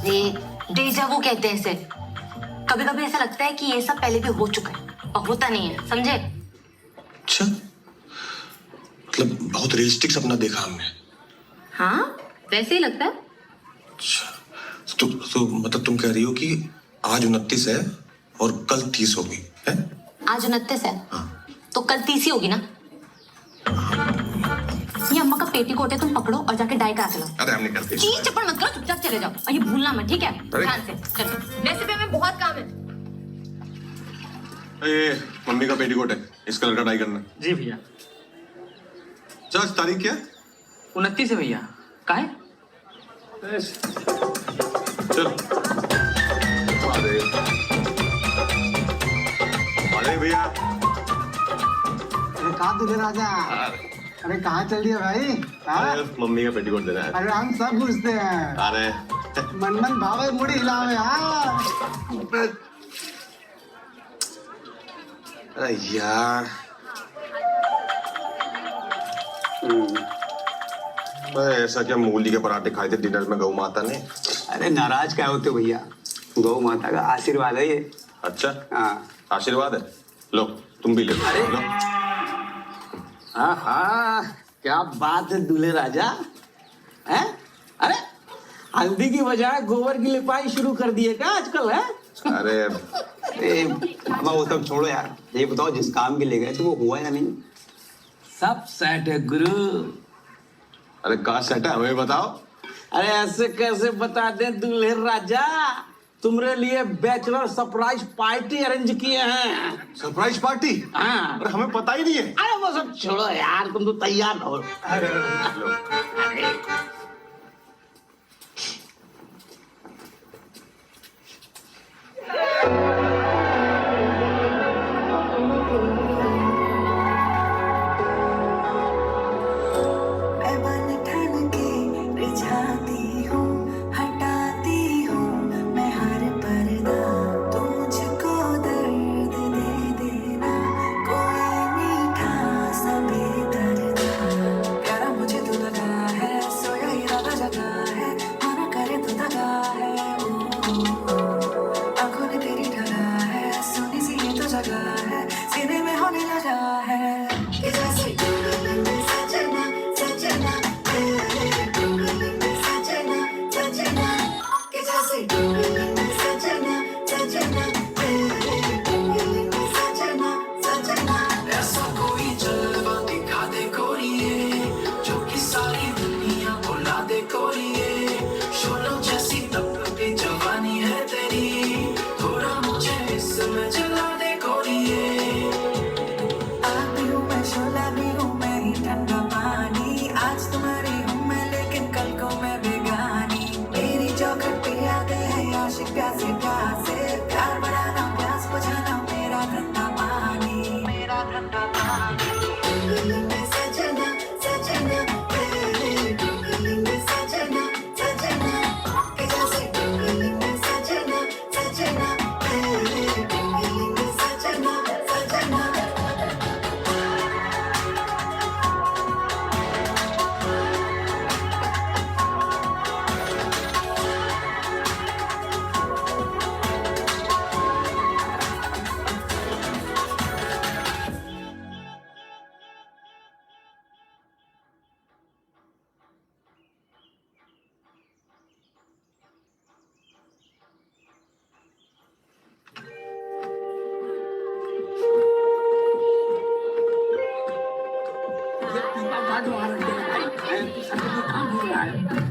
ये डेजा वू कहते हैं इसे। कभी कभी ऐसा लगता है कि ये सब पहले भी हो चुका है और होता नहीं है, समझे? अच्छा, मतलब बहुत रियलिस्टिक सपना देखा हमने। हाँ वैसे ही लगता है। अच्छा, तो मतलब तुम कह रही हो कि आज 29 है और कल 30 होगी है? आज 29 है। हाँ। तो कल 30 ही होगी ना? ये अम्मा का पेटीकोट है, तुम पकड़ो और जाके डाई करा के लाओ। अरे हम नहीं करते। चीज चप्पड़ मत करो, चुपचाप चले जाओ और ये भूलना मत, ठीक है? अरे। ध्यान से चलो, वैसे भी हमें बहुत काम है। ये मम्मी का पेटीकोट है, इस कलर का डाई करना। जी भैया। अच्छा, आज तारीख क्या है? 29 है भैया। काहे? चल। अरे भैया। अरे कहाँ दूल्हे राजा? अरे कहाँ चल दिया भाई? हाँ? मम्मी का पेटीकोट देना है। अरे हम सब पूछते हैं। अरे मन भावे मुड़ी हिलावे। हाँ अरे यार, ऐसा क्या मूली के पराठे खाए थे डिनर में गौ माता ने? अरे नाराज क्या होते भैया, गौ माता का आशीर्वाद है ये। अच्छा, हाँ आशीर्वाद है। लो तुम भी ले लो। अरे। लो। हाँ क्या बात है दूल्हे राजा हैं? अरे हल्दी की बजाय गोबर की लिपाई शुरू कर दिए क्या आजकल है? अरे अब वो सब छोड़ो यार, ये बताओ जिस काम के ले गए थे वो हुआ या नहीं? सब सेट है गुरु। अरे कहाँ सेट है, हमें बताओ। अरे ऐसे कैसे बता दे दूल्हे राजा, तुम्हारे लिए बैचलर सरप्राइज पार्टी अरेंज किए हैं। Surprise party? हाँ। अरे हमें पता ही नहीं है। अरे वो सब छोड़ो यार, तुम तो तैयार हो। लो।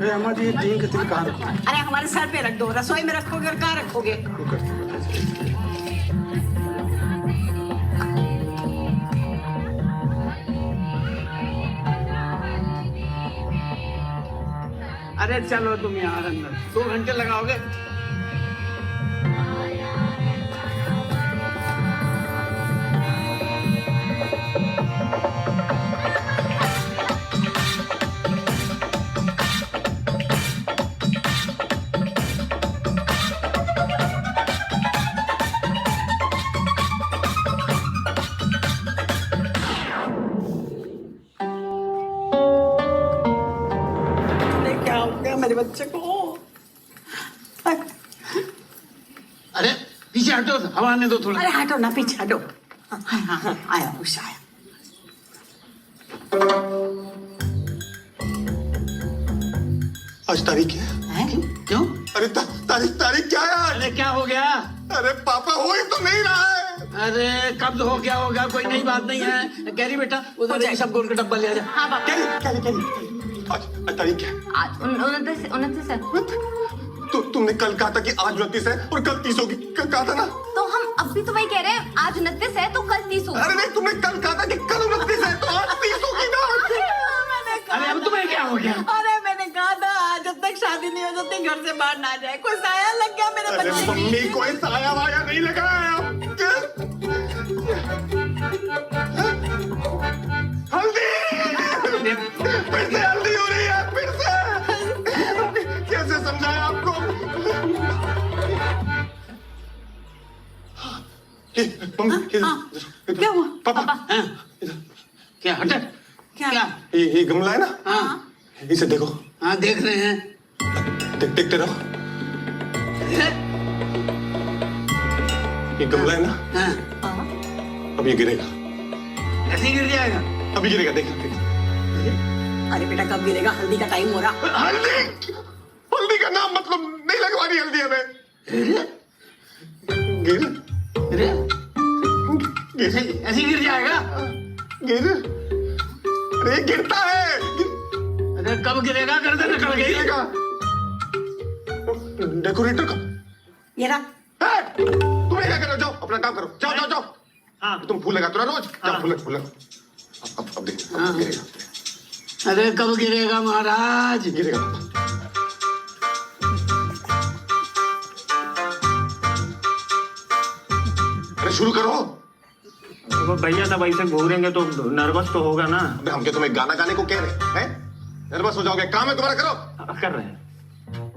अरे हमारे सर पे रख दो, रसोई में रखोगे और कहाँ रखोगे? अरे चलो तुम यार अंदर, 2 घंटे लगाओगे? क्या हो गया मेरे बच्चे को? अरे पीछे हटो, हवा आने दो थोड़ा। अरे हटो ना, पीछे हटो। हाँ, आया उषा आया। आज तारीख है। क्यों? अरे तारीख क्या है आज? अरे क्या हो गया? अरे पापा हो ही तो नहीं रहा है। अरे कब हो गया होगा, कोई नई बात नहीं है। कैरी बेटा उधर ये सब गोल का डब्बा ले आ जा। हाँ पापा। आज तारीख क्या है? आज 29 है। तुमने कल कहा था कि आज 29 है और कल 30 होगी, कहा था ना? तो हम अब भी तो वही कह रहे हैं, आज 29 है तो कल 30 होगा। अरे नहीं, तुमने कल कहा था कि कल 29 है तो आज 30 होगी ना? अरे अब तुम्हें क्या हो गया? अरे मैंने कहा था जब तक शादी नहीं हो जब तक घर से बाहर ना जाए। कोई साया लग गया मेरे अरे बच्चे मम्मी, कोई साया वाया नहीं लगा है। हल्दी, फिर से हल्दी हो रही है, फिर से। कैसे समझाया आपको? क्या हुआ? पापा, क्या हट? क्या? ये गमला है ना? हाँ इसे देखो। हाँ देख रहे हैं। देखते रहो। ये गमला है ना? हाँ अब ये गिरेगा। ऐसे ही गिर जाएगा। अभी गिरेगा, देख। अरे बेटा कब गिरेगा? हल्दी का टाइम हो रहा। हल्दी का नाम मतलब नहीं लगवानी हल्दी हमें। गिर ऐसे ही गिर जाएगा। गिर, अरे गिरता है। अरे कब गिरेगा? गर्दन निकल गई। डेकोरेटर का ये रहा। तुम्हें क्या करो? जाओ अपना काम करो। जाओ जाओ जाओ। हाँ तुम फूल लगाते हो ना रोज। जाओ फूल लगा। अब देख, गिरेगा। अरे कब गिरेगा महाराज? गिरेगा। अरे शुरू करो। भैया सब ऐसे घूरेंगे तो नर्वस तो होगा ना। अबे हम क्या तुम्हें गाना गाने को कह रहे हैं? नर्वस हो जाओगे। काम है तुम्हारा, करो। कर रहे हैं।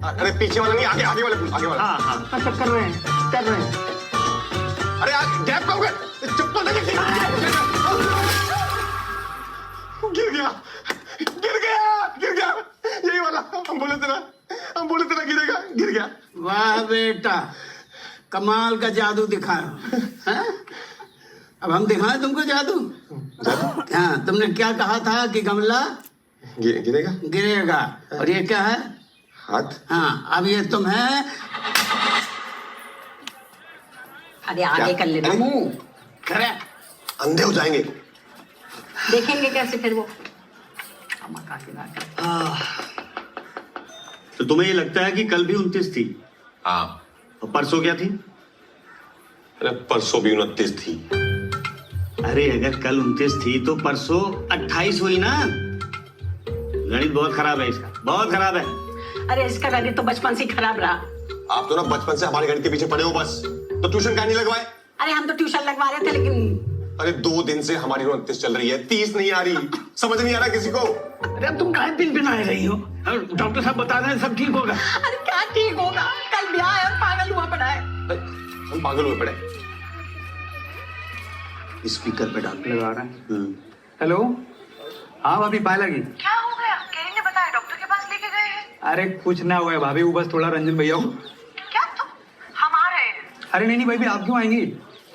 अरे पीछे वाला नहीं, आगे आगे वाला। हाँ सब कर रहे हैं। अरे गैप कब गए? चप्पल लगे। गिर गया। यही वाला हम बोले थे ना गिरेगा। गिर गया। वाह बेटा, कमाल का जादू दिखाया। हाँ? अब हम दिखाएं तुमको जादू? हाँ, तुमने क्या कहा था कि गमला गिरेगा। और ये क्या है? हाथ। हाँ, अब ये तुम्हें अरे आगे कर लेना मुंह। खरे अंधे हो जाएंगे। देखेंगे कैसे फिर वो? तो तुम्हें ये लगता है कि कल भी 29 थी? हाँ। और परसों क्या थी? अरे परसों भी 29 थी। अरे अगर कल 29 थी तो परसों 28 हुई ना। गणित बहुत खराब है इसका, बहुत खराब है। अरे इसका गणित तो बचपन से खराब रहा। आप तो ना बचपन से हमारे गणित के पीछे पड़े हो बस। तो ट्यूशन का नहीं लगवाए? अरे हम तो ट्यूशन लगवा रहे थे लेकिन अरे 2 दिन से हमारी 29 चल रही है, 30 नहीं आ रही। समझ नहीं आ रहा किसी को। अरे अब तुम काहे पिन रही हो? डॉक्टर साहब बता रहे हैं सब ठीक होगा। अरे क्या ठीक होगा? कल ब्याह है और पागल हुआ पड़ा है। हम पागल हुए पड़े। स्पीकर पे डॉक्टर लगा रहा है। हेलो, हाँ भाभी पाए लगी। क्या हो गया? कैरी ने बताया डॉक्टर के पास लेके गए हैं। अरे कुछ ना हुआ है भाभी, वो बस थोड़ा रंजन भैया को। क्या तुम? हम आ रहे हैं। अरे नहीं भाई, आप क्यों आएंगी?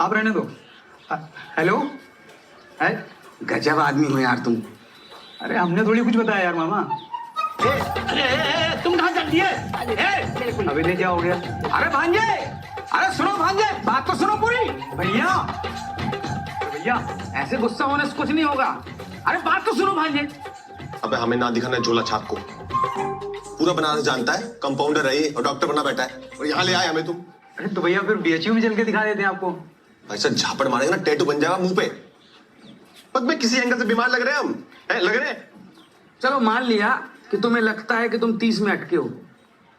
आप रहने दो। हेलो है? गजब आदमी हो यार तुम। अरे हमने थोड़ी कुछ बताया यार मामा। अरे तुम कहाँ चल दिए? अभी नहीं, क्या हो गया? अरे भांजे, अरे सुनो भांजे, बात तो सुनो पूरी। भैया ऐसे गुस्सा होने से कुछ नहीं होगा। अरे बात तो सुनो भांजे। अबे हमें ना दिखाना झोला छाप को। पूरा बनारस जानता है, कंपाउंडर है ये और डॉक्टर बना बैठा है, और यहाँ ले आए हमें तुम। अरे तो भैया फिर बीएचयू में चल के दिखा देते हैं आपको। ऐसा झापड़ मारेंगे ना टैटू बन जाएगा मुंह पे। बस में किसी एंगल से बीमार लग रहे हैं हम, लग रहे हैं। चलो मान लिया कि तुम्हें लगता है कि तुम 30 में अटके हो।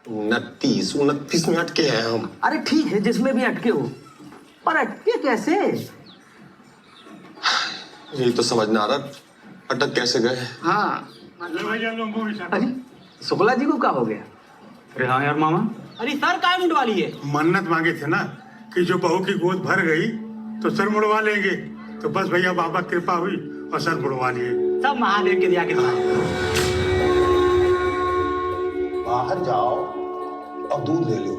29 में अटके हैं हम। अरे ठीक है, जिसमें भी अटके हो, पर अटके कैसे? यही तो समझ ना आ रहा, अटक कैसे गए। हाँ। अरे शुक्ला जी को क्या हो गया? अरे हाँ यार मामा, अरे सर काय मुंडवा लिए? मन्नत मांगे थे ना कि जो बहू की गोद भर गई तो सर मुड़वा लेंगे, तो बस भैया बाबा कृपा हुई और सर मुड़वा लिए। सब महादेव के दिया के बाहर जाओ और दूध ले लो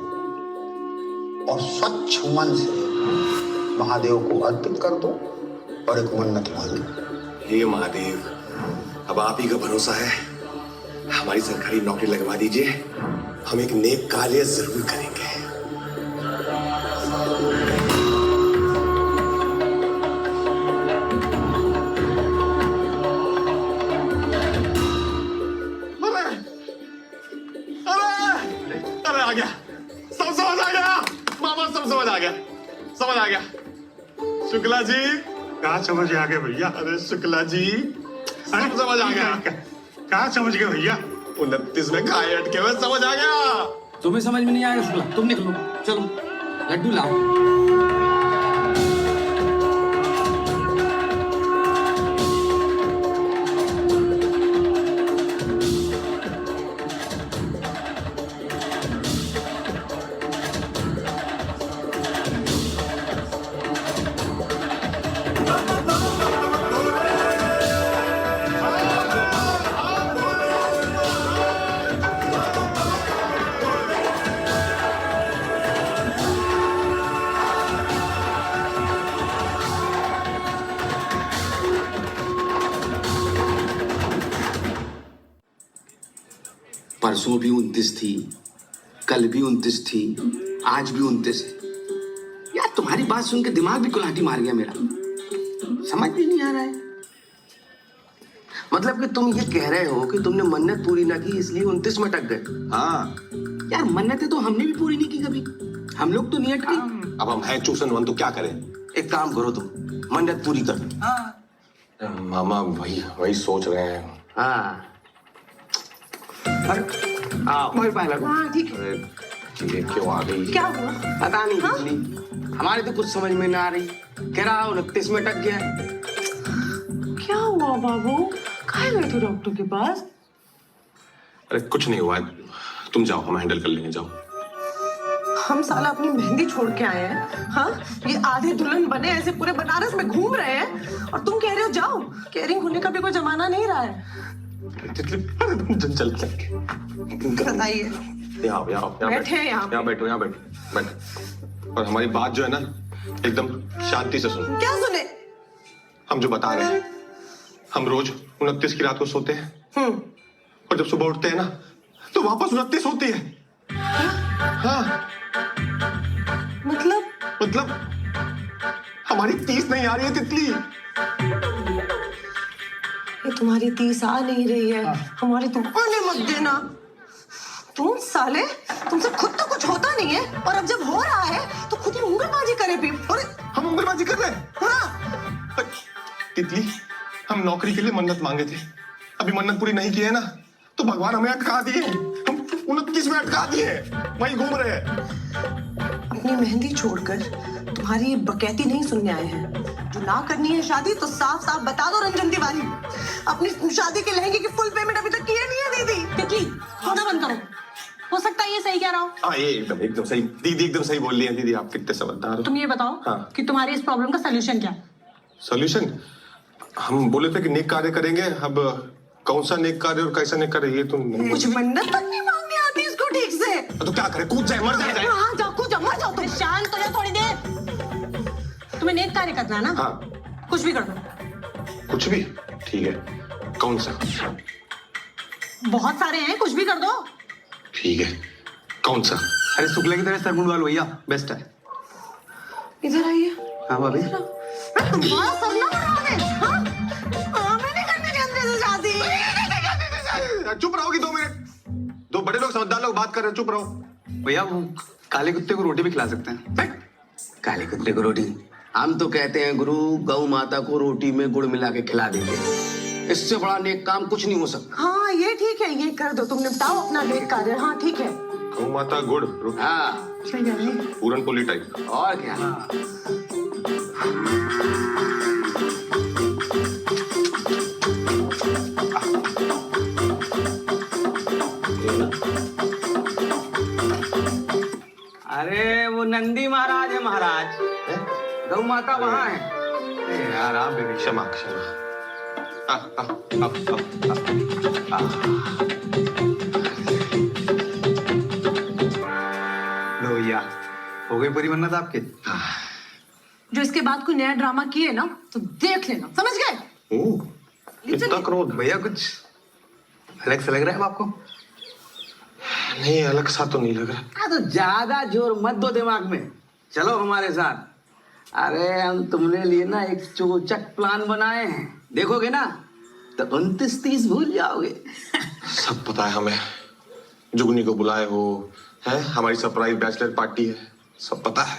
और स्वच्छ मन से महादेव को अर्पित कर दो और एक मन्नत मांगो। हे महादेव, अब आप ही का भरोसा है, हमारी सरकारी नौकरी लगवा दीजिए, हम एक नेक कार्य जरूर करेंगे। अरे आ गया, सब समझ आ गया मामा, सब समझ आ गया, समझ आ गया। शुक्ला जी कहाँ समझ आ गए भैया? अरे शुक्ला जी सब समझ आ गया। कहाँ समझ गए भैया? 29 में खाए अटके हुए समझ आ गया। तुम्हें समझ में नहीं आएगा शुक्ला, तुम निकलो, चलो लड्डू लाओ। परसों भी 29 थी, कल भी 29 थी, आज भी 29 है। यार तुम्हारी बात सुन के दिमाग भी कुल्हाड़ी मार गया मेरा, समझ भी नहीं आ रहा है। मतलब कि तुम ये कह रहे हो कि तुमने मन्नत पूरी ना की इसलिए 29 में अटक गए? हाँ यार मन्नतें तो हमने भी पूरी नहीं की कभी, हम लोग तो नहीं अटके। अब हम हैं चूसन वन, तो क्या करें? एक काम करो, तुम मन्नत पूरी कर दो। मामा वही सोच रहे हैं। हाँ वही पाए लगा। हाँ ठीक है। अरे ये क्यों आ गई? क्या हुआ? पता नहीं कितनी, हमारे तो कुछ समझ में ना आ रही। कह रहा 29 में अटक गया। क्या हुआ बाबू? काहे गए थे डॉक्टर के पास? अरे कुछ नहीं हुआ है, तुम जाओ, हम हैंडल कर लेंगे, जाओ। हम साला अपनी मेहंदी छोड़ के आए हैं, हाँ? ये आधे दुल्हन बने ऐसे पूरे बनारस में घूम रहे हैं और तुम कह रहे हो जाओ? केयरिंग होने का भी कोई जमाना नहीं रहा है। चल बताइए। यहाँ बैठे हैं यहाँ बैठो। और हमारी बात जो है ना, एकदम शांति से सुनो। क्या सुने? हम जो बता रहे हैं, हम रोज 29 की रात को सोते हैं और जब सुबह उठते हैं ना तो वापस 29 होती है। हाँ मतलब हमारी 30 नहीं आ रही है तितली। ये तुम्हारी 30 आ नहीं रही है, हमारी तुम आने मत देना। तुम साले, तुमसे खुद तो कुछ होता नहीं है और अब जब हो रहा है तो खुद ही उंगलबाजी करे भी। और हम उंगलबाजी कर रहे हैं? हाँ तितली, हम नौकरी के लिए मन्नत मांगे थे, अभी मन्नत पूरी नहीं की है ना तो भगवान हमें अटका दिए, हम 29 में अटका दिए, वहीं घूम रहे हैं। अपनी मेहंदी छोड़कर तुम्हारी बकैती नहीं सुनने आए हैं। जो ना करनी है शादी तो साफ साफ बता दो रंजन तिवारी। अपनी शादी के लहंगे की फुल पेमेंट अभी तक की नहीं है दीदी। तितली होना बंद करो, हो सकता है ये सही कह रहा हो। हाँ ये एकदम सही दीदी, एकदम सही बोल रही है दीदी, आप कितने समझदार हो। तुम ये बताओ कि तुम्हारी इस प्रॉब्लम का सोल्यूशन क्या है? सोल्यूशन? हम बोले थे कि नेक कार्य करेंगे, अब कौन सा नेक कार्य और कैसा नेक कार्य ये तो कुछ मन्नत तक नहीं मांगनी आती इसको ठीक से। तो क्या करे, कूद जाए, मर जाए। हाँ जाओ, कूद जाओ, मर जाओ तुम। शांत हो जाओ थोड़ी देर। तुम्हें नेक कार्य करना है ना? हाँ कुछ भी कर दो। कुछ भी? ठीक है, कौन सा? बहुत सारे हैं, कुछ भी कर दो। ठीक है, कौन सा? अरे शुक्ला की तरह सर मुंडवाल भैया बेस्ट है। इधर आइए। हाँ भाभी। तुम्हारा सपना बना दे। हाँ? मैंने करनी थी अंदर से शादी। चुप रहोगी 2 मिनट? 2 बड़े लोग समझदार लोग बात कर रहे हैं, चुप रहो। भैया वो काले कुत्ते को रोटी भी खिला सकते हैं। काले कुत्ते को रोटी? हम तो कहते हैं गुरु, गौ माता को रोटी में गुड़ मिला के खिला देंगे। इससे बड़ा नेक काम कुछ नहीं हो सकता। हाँ ये ठीक है, ये कर दो, तुम निपटाओ अपना नेक कार्य। हाँ ठीक है। गौ माता गुड़ रोटी, हाँ सही है। पूरन पोली टाइप। और क्या। अरे वो नंदी महाराज है महाराज, गौ माता वहां है। अरे यार आप भी क्षमा क्षमा। लो भैया, हो गई पूरी मन्नत आपकी। जो इसके बाद कोई नया ड्रामा किए ना तो देख लेना, समझ गए? इतना क्रोध भैया कुछ अलग से लग रहा है आपको? नहीं, अलग सा तो नहीं लग रहा। हाँ तो ज्यादा जोर मत दो दिमाग में, चलो हमारे साथ। अरे हम तुमने लिए ना एक चोचक प्लान बनाए हैं, देखोगे ना तो 29-30 भूल जाओगे। सब पता है हमें, जुगनी को बुलाए हो, है हमारी सरप्राइज बैचलर पार्टी है, सब पता है।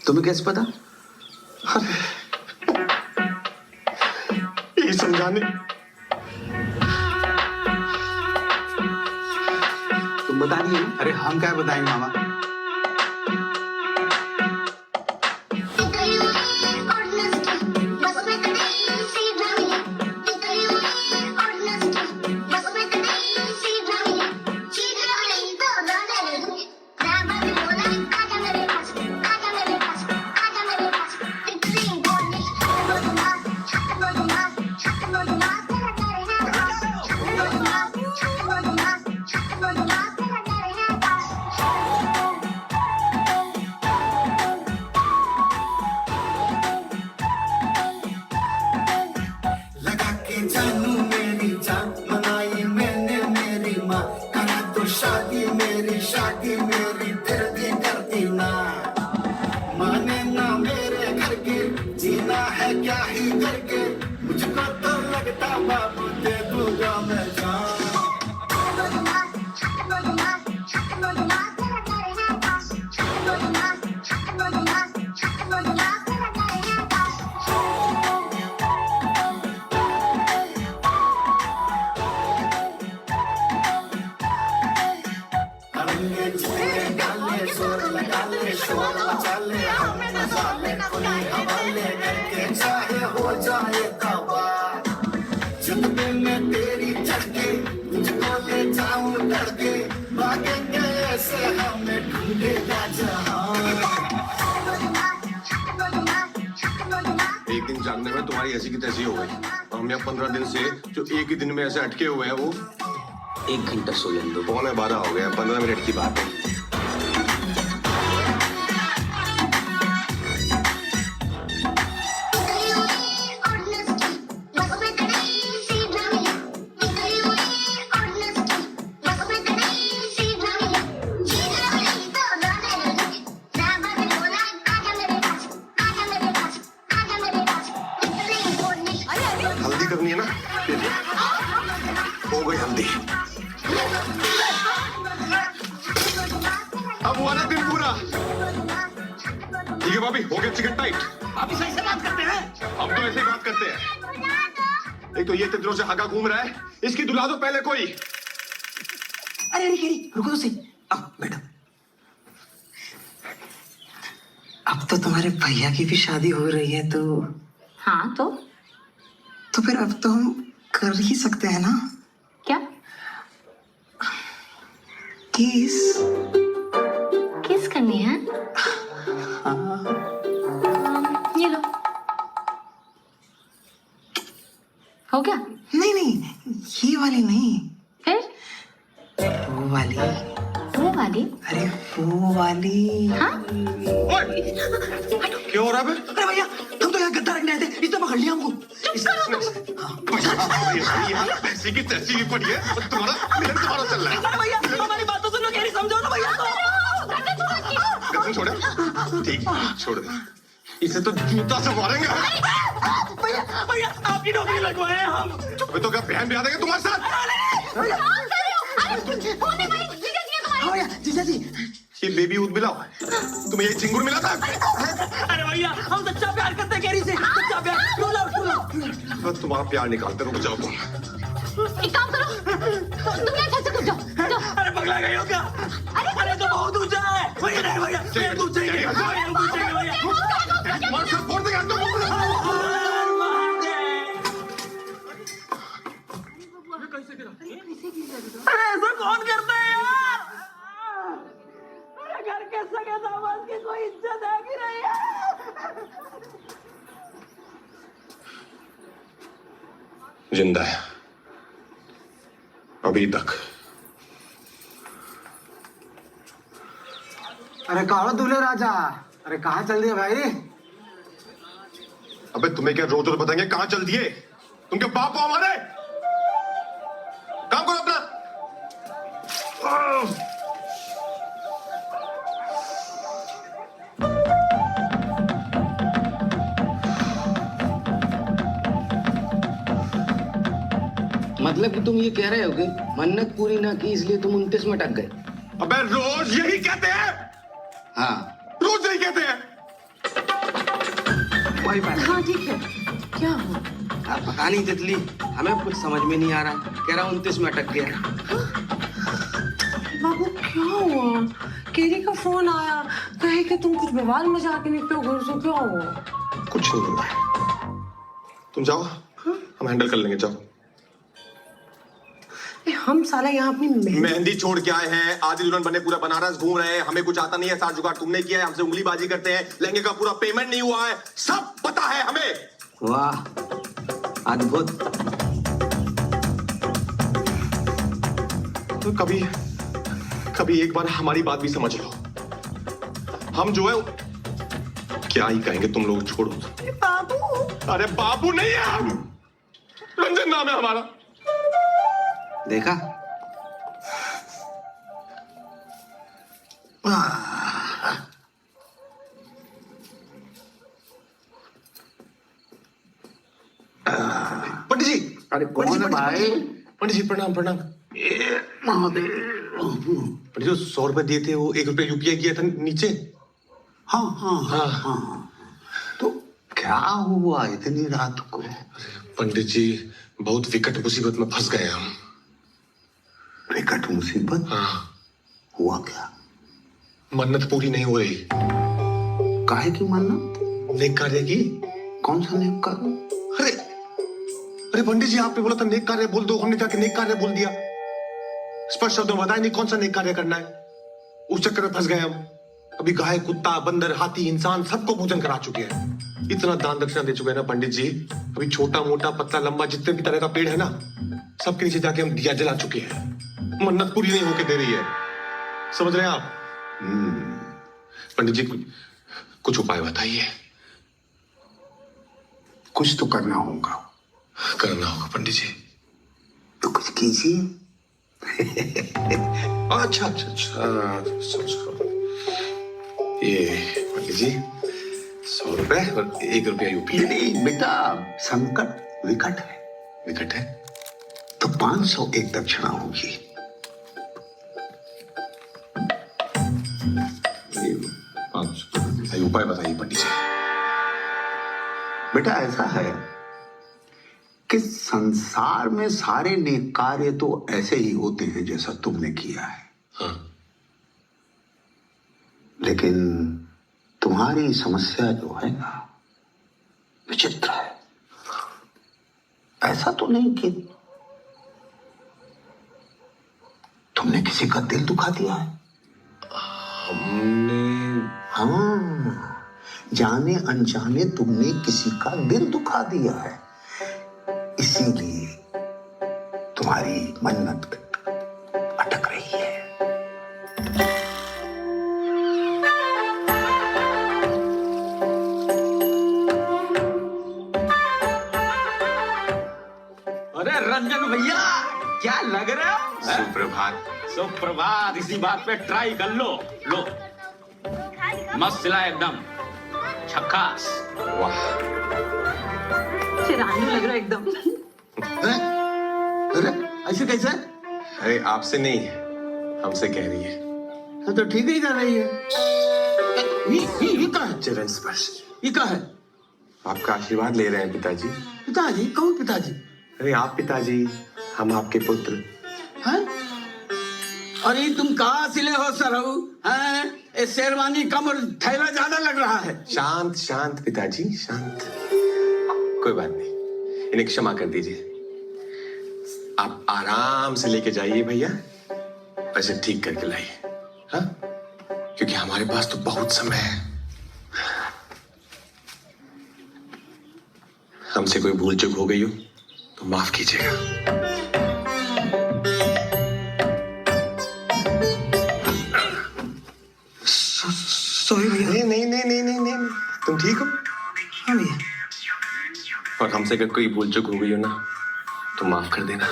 तुम्हें कैसे पता? ये समझाने तुम बता दिए ना? अरे हम क्या बताएंगे मामा। लगा के जानू मेरी जान, मनाई मैंने मेरी माँ, करा तो शादी मेरी दिल की करती ना। माने ना मेरे घर के, जीना है क्या ही करके, मुझको तो लगता बाबू दे दूंगा मैं जान। अरे झूले डाले शोर लगा ले, शोर मचा ले, हम मचा ले, कोई हवाले करके चाहे हो जाए तबाह। जज्बे में तेरी चढ़ के तुझको ले जाऊं डर के, भागेंगे ऐसे हमें ढूंढेगा जहां। एक दिन जानने में तुम्हारी ऐसी की तैसी हो गई, और हम यहाँ 15 दिन से जो एक ही दिन में ऐसे अटके हुए हैं, वो 1 घंटा सो लेने दो। 11:15 हो गया, 15 मिनट की बात है। हल्दी करनी है ना, हो गई हल्दी। अब हुआ ना दिन पूरा। ठीक है भाभी, हो गया चिकन टाइट। अभी सही से बात करते हैं। हम तो ऐसे ही बात करते हैं। एक तो ये दिनों से हगा घूम रहा है, इसकी दुला दो पहले कोई। अरे अरे रुको तो सही। अब मैडम, अब तो तुम्हारे भैया की भी शादी हो रही है, तो हाँ तो फिर अब तो हम कर ही सकते हैं ना? क्या? किस किस करनी है? ये लो। हो गया? नहीं नहीं, ये वाली नहीं, फिर वो वाली। वो वाली? अरे वो वाली। हाँ? क्या हो रहा है? अरे भैया, हम तो यहाँ गद्दा रखने आए थे, इसने पकड़ लिया हमको। पैसे की तैसी भी पड़ी है, और तुम्हारा चल रहा है। भैया हमारी बात तो सुनो, कह रही समझो ना भैया को। गद्दन छोड़े? ठीक है, छोड़ दे। इसे तो जूता से मारेंगे। भैया भैया, आपकी नौकरी लगवाए हम। तो क्या बहन भी आ देंगे तुम्हारे साथ? जीजा जी ये बेबी दूध मिला तुम्हें ये चिंगुर मिला था? अरे भैया हम सच्चा प्यार करते हैं कैरी से, सच्चा प्यार। लो तुम्हारा प्यार निकालते रुक जाओ तुम। एक काम करो, तुम यहाँ छत से कूद जाओ। अरे पगला गई हो क्या? अरे तो बहुत ऊंचा है भैया। नहीं भैया ये ऊंचा ही है भैया। मार सर फोड़ देगा तुम। अरे ऐसा कौन करता है यार? अरे घर के सगे दामाद की कोई इज्जत है कि नहीं है? जिंदा है अभी तक। अरे कहा दूल्हे राजा, अरे कहाँ चल दिए भाई? अबे तुम्हें क्या रोज रोज बताएंगे कहाँ चल दिए? तुम क्या बाप हो हमारे? काम करो अपना। मतलब कि तुम ये कह रहे हो कि मन्नत पूरी ना की इसलिए तुम 29 में अटक गए? अबे रोज यही कहते हैं। हाँ रोज यही कहते हैं। वही बात। हाँ ठीक है, क्या हुआ? पता नहीं तितली, हमें कुछ समझ में नहीं आ रहा। कह रहा 29 में अटक गया। बाबू क्या हुआ? केरी का फोन आया, कहे कि तुम कुछ बवाल मचा के निकले हो घर से, क्या हुआ? कुछ नहीं हुआ। तुम जाओ, हम हैंडल कर लेंगे। जाओ। हम साला यहाँ अपनी मेहंदी छोड़ के आए हैं, आधी दुल्हन बने पूरा बनारस घूम रहे हैं। हमें कुछ आता नहीं है, साथ जुगाड़ तुमने किया है, हमसे उंगलीबाजी करते हैं। लहंगे का पूरा पेमेंट नहीं हुआ है, सब पता है हमें। वाह अद्भुत। तो कभी एक बार हमारी बात भी समझ लो। हम जो है क्या ही कहेंगे, तुम लोग छोड़ो। बाबू। अरे बाबू नहीं है हम, रंजन नाम है हमारा। देखा? पंडित जी। अरे कौन है भाई? पंडित जी प्रणाम प्रणाम। महादेव। पंडित जी 100 रुपए दिए थे, वो 1 रुपया यूपीआई किया था नीचे। हाँ हाँ हाँ हाँ। तो क्या हुआ इतनी रात को? पंडित जी बहुत विकट मुसीबत में फंस गए हम। विकट मुसीबत? हाँ। हुआ क्या? मन्नत पूरी नहीं हो रही। काहे की मन्नत? नेक कार्य की। कौन सा नेक कार्य? अरे पंडित जी आपने बोला था नेक कार्य बोल दो, हमने जाके नेक कार्य बोल दिया। स्पष्ट शब्दों में बताया नहीं कौन सा नेक कार्य करना है। उस चक्कर में फंस गए हम। अभी गाय, कुत्ता, बंदर, हाथी, इंसान सबको पूजन करा चुके हैं। इतना दान दक्षिणा दे चुके हैं ना पंडित जी। अभी छोटा मोटा पतला लंबा जितने भी तरह का पेड़ है ना, सबके नीचे जाके हम दिया जला चुके हैं। मन्नत पूरी नहीं होके दे रही है, समझ रहे हैं आप? पंडित जी कुछ उपाय बताइए। कुछ तो करना होगा। करना होगा पंडित जी। तो कुछ कीजिए। अच्छा अच्छा अच्छा समझो। ये पंडित जी 100 रुपए और 1 रुपया यूपी। नहीं बेटा, संकट विकट है। विकट है तो 500 एक दक्षिणा होगी। 500 उपाय बताइए पंडित जी। बेटा ऐसा है कि संसार में सारे नेक कार्य तो ऐसे ही होते हैं जैसा तुमने किया है। हाँ। लेकिन तुम्हारी समस्या जो है ना, विचित्र है। ऐसा तो नहीं कि तुमने किसी का दिल दुखा दिया है? हमने? हाँ, जाने अनजाने तुमने किसी का दिल दुखा दिया है। इसीलिए तुम्हारी मन्नत अटक रही है। अरे रंजन भैया क्या लग रहे हो? सुप्रभात। सुप्रभात। इसी बात पे ट्राई कर लो। लो मस्त सिला एकदम झक्कास। वाह शेरानी लग रहा है एकदम। अरे ऐसे कैसे? अरे आपसे नहीं, हमसे कह रही है। तो ठीक ही कर रही है। ये क्या है? चरण स्पर्श। ये क्या है? आपका आशीर्वाद ले रहे हैं पिताजी। पिताजी? कौन पिताजी? अरे आप पिताजी, हम आपके पुत्र। हैं? अरे तुम कहाँ सिले हो सरहू? हैं? ये शेरवानी कम और थैला ज्यादा लग रहा है। शांत शांत पिताजी, शांत। कोई बात नहीं, इन्हें क्षमा कर दीजिए। आप आराम से लेके जाइए भैया, ऐसे ठीक करके लाइए, हाँ? क्योंकि हमारे पास तो बहुत समय है। हमसे कोई भूल चूक हो गई हो तो माफ कीजिएगा। सॉरी भैया। नहीं नहीं नहीं नहीं नहीं नहीं, तुम ठीक हो? हाँ भैया। और हमसे अगर कोई भूल चूक हो गई हो ना तो माफ कर देना।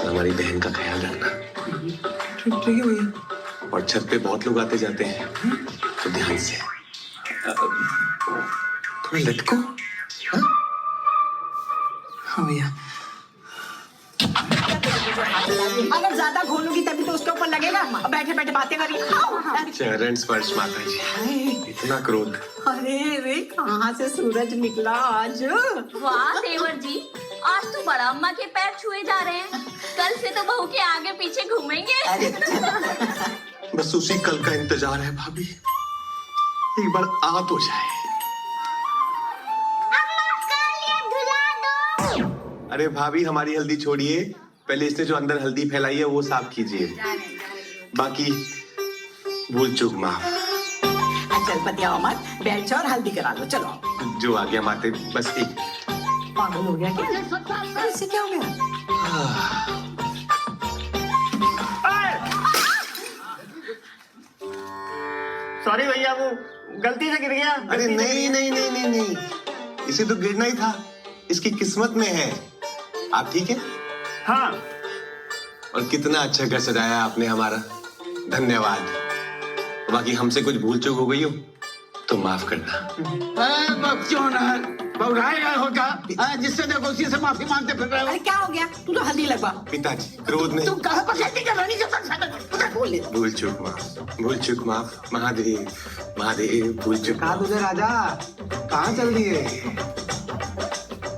हमारी बहन का ख्याल रखना। ठीक है भैया। और छत पे बहुत लोग आते जाते हैं, तो ध्यान से थोड़ा लटको। हाँ भैया। अगर ज्यादा घोलूंगी तभी तो उसके ऊपर लगेगा। बैठे बैठे बातें करिए। चरण स्पर्श माता जी, इतना क्रोध। अरे रे, कहाँ से सूरज निकला आज? वाह देवर जी, आज तो बड़ा अम्मा के पैर छुए जा रहे हैं। कल से तो बहू के आगे पीछे घूमेंगे। बस उसी कल का इंतजार है भाभी, एक बार आ तो जाए। अरे भाभी, हमारी हल्दी छोड़िए, पहले इसने जो अंदर हल्दी फैलाई है वो साफ कीजिए, बाकी भूल चूक माफ। चल पतिया मत, बैठ जाओ और हल्दी करा लो। चलो। जो आ गया माते, बस एक। पागल हो गया क्या? इससे क्या हो गया? सॉरी भैया, वो गलती से गिर गया। अरे नहीं नहीं नहीं नहीं नहीं, इसे तो गिरना ही था, इसकी किस्मत में है। आप ठीक है? हाँ। और कितना अच्छा घर सजाया आपने हमारा, धन्यवाद। बाकी हमसे कुछ भूल चूक हो गई हो तो माफ करना। क्यों ना बहुराएगा होगा, जिससे देखो उसी से माफी मांगते फिर रहे हो। अरे क्या हो गया? तू तो हल्दी लगवा। पिताजी क्रोध में। तुम कहाँ पर खेती कर रही हो? बोल। भूल चूक माफ, भूल चूक माफ। महादेव महादेव, भूल चूक कहा तुझे राजा, कहाँ चल दिए?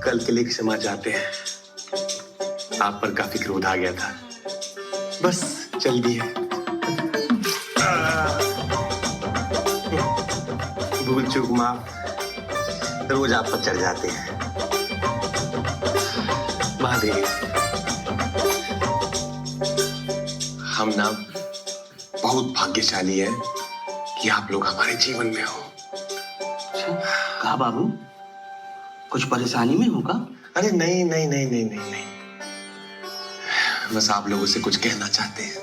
कल के लिए क्षमा चाहते हैं, आप पर काफी क्रोध आ गया था, बस चल दिए। भूल चूक माफ, रोज आप पर चढ़ जाते हैं। महादेव, हम ना बहुत भाग्यशाली हैं कि आप लोग हमारे जीवन में हो। कहा बाबू, कुछ परेशानी में होगा? अरे नहीं नहीं नहीं नहीं नहीं नहीं, बस आप लोगों से कुछ कहना चाहते हैं।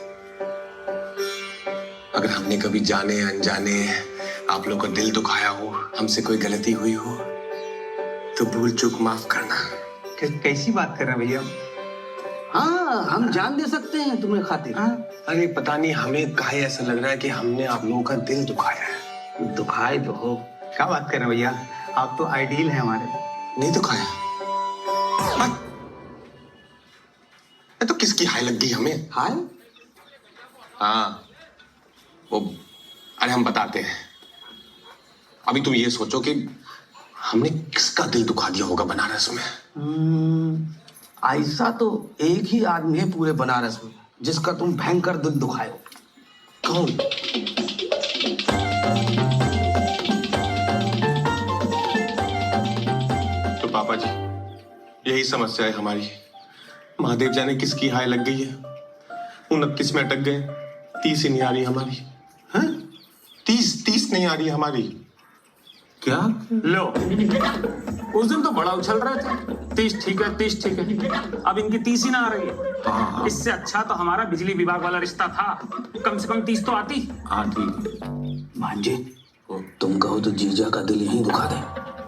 अगर हमने कभी जाने अनजाने आप लोगों का दिल दुखाया हो, हमसे कोई गलती हुई हो, तो भूल चूक माफ करना। कैसी बात कर रहे हैं भैया? हाँ, हम जान दे सकते हैं तुम्हें खातिर। अरे पता नहीं हमें काहे ऐसा लग रहा है कि हमने आप लोगों का दिल दुखाया है। दुखाए तो हो। क्या बात कर रहे हैं भैया, आप तो आइडियल हैं हमारे। नहीं दुखाया? तो किसकी हाय लग गई हमें? हाय? हाँ वो, अरे हम बताते हैं। अभी तुम ये सोचो कि हमने किसका दिल दुखा दिया होगा बनारस में। ऐसा तो एक ही आदमी है पूरे बनारस में जिसका तुम भयंकर दिल दुखाए हो। कौन? तो पापा जी, यही समस्या है हमारी। महादेव जाने किसकी हाय लग गई है, 29 में अटक गए, 30 ही नहीं आ रही हमारी। हैं? 30 नहीं आ रही हमारी। क्या लो, उस दिन तो बड़ा उछल रहे थे, 30 ठीक है 30 ठीक है, अब इनकी 30 ही ना आ रही है। इससे अच्छा तो हमारा बिजली विभाग वाला रिश्ता था, कम से कम 30 तो आती। भांजे, तुम कहो तो जीजा का दिल यहीं दुखा दे,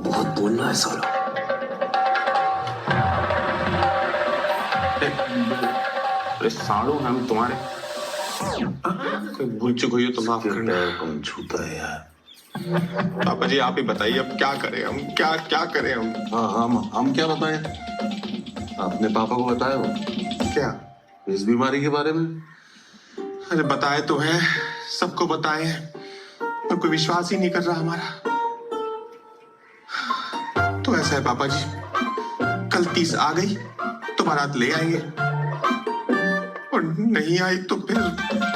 बहुत बोलना है साला। अरे साड़ू, हम तुम्हारे कोई भूल चुक हुई हो तो माफ करना। कौन छूता है यार? पापा जी आप ही बताइए, अब क्या करें हम, क्या क्या करें हम? हाँ हम क्या बताएं? आपने पापा को बताया हो क्या? इस बीमारी के बारे में? अरे बताए तो है, सबको बताए हैं, पर कोई विश्वास ही नहीं कर रहा हमारा। तो ऐसा है पापा जी, कल 30 आ गई तो बारात ले आएंगे, और नहीं आई तो फिर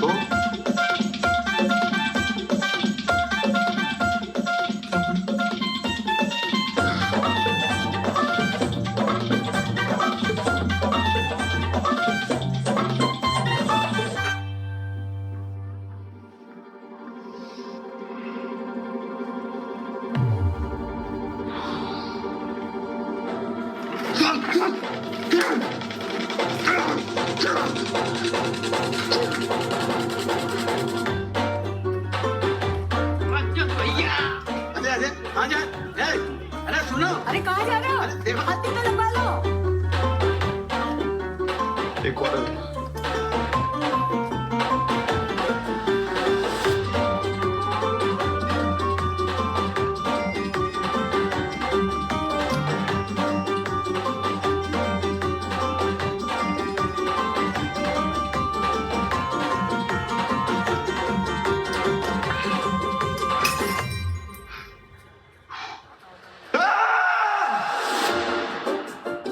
तो अरे सुनो, अरे कहाँ जा रहे हो? हाथ भी तो लंबा लो। एक और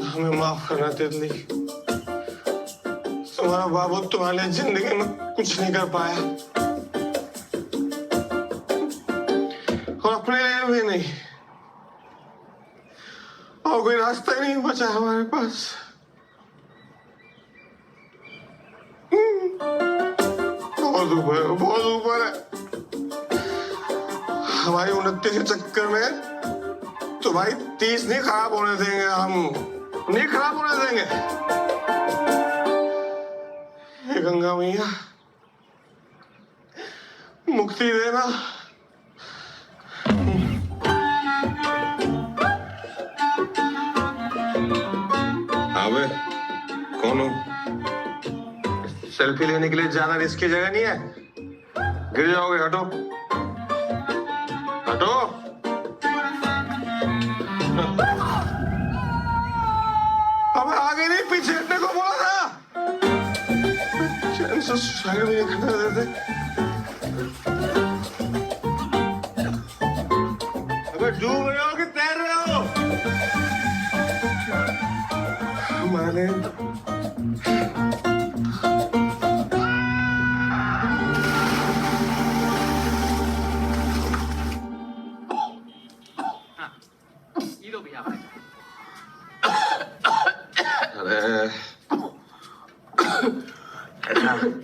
हमें माफ करना तितली, तुम्हारा बाबू तुम्हारे लिए जिंदगी में कुछ नहीं कर पाया, और अपने लिए भी नहीं, और कोई रास्ता ही नहीं बचा हमारे पास। बहुत ऊपर है। हमारी उन्नति के चक्कर में तुम्हारी 30 नहीं खराब होने देंगे, हम नहीं खराब होने देंगे। हे गंगा मैया, मुक्ति देना। अबे कौन हो? सेल्फी लेने के लिए जाना रिस्की जगह नहीं है, गिर जाओगे, हटो हटो। अब आगे नहीं पीछे हटने को बोला था, चैन से साइड में नहीं करने देते। अबे डूब रहे हो कि तैर रहे हो? हमारे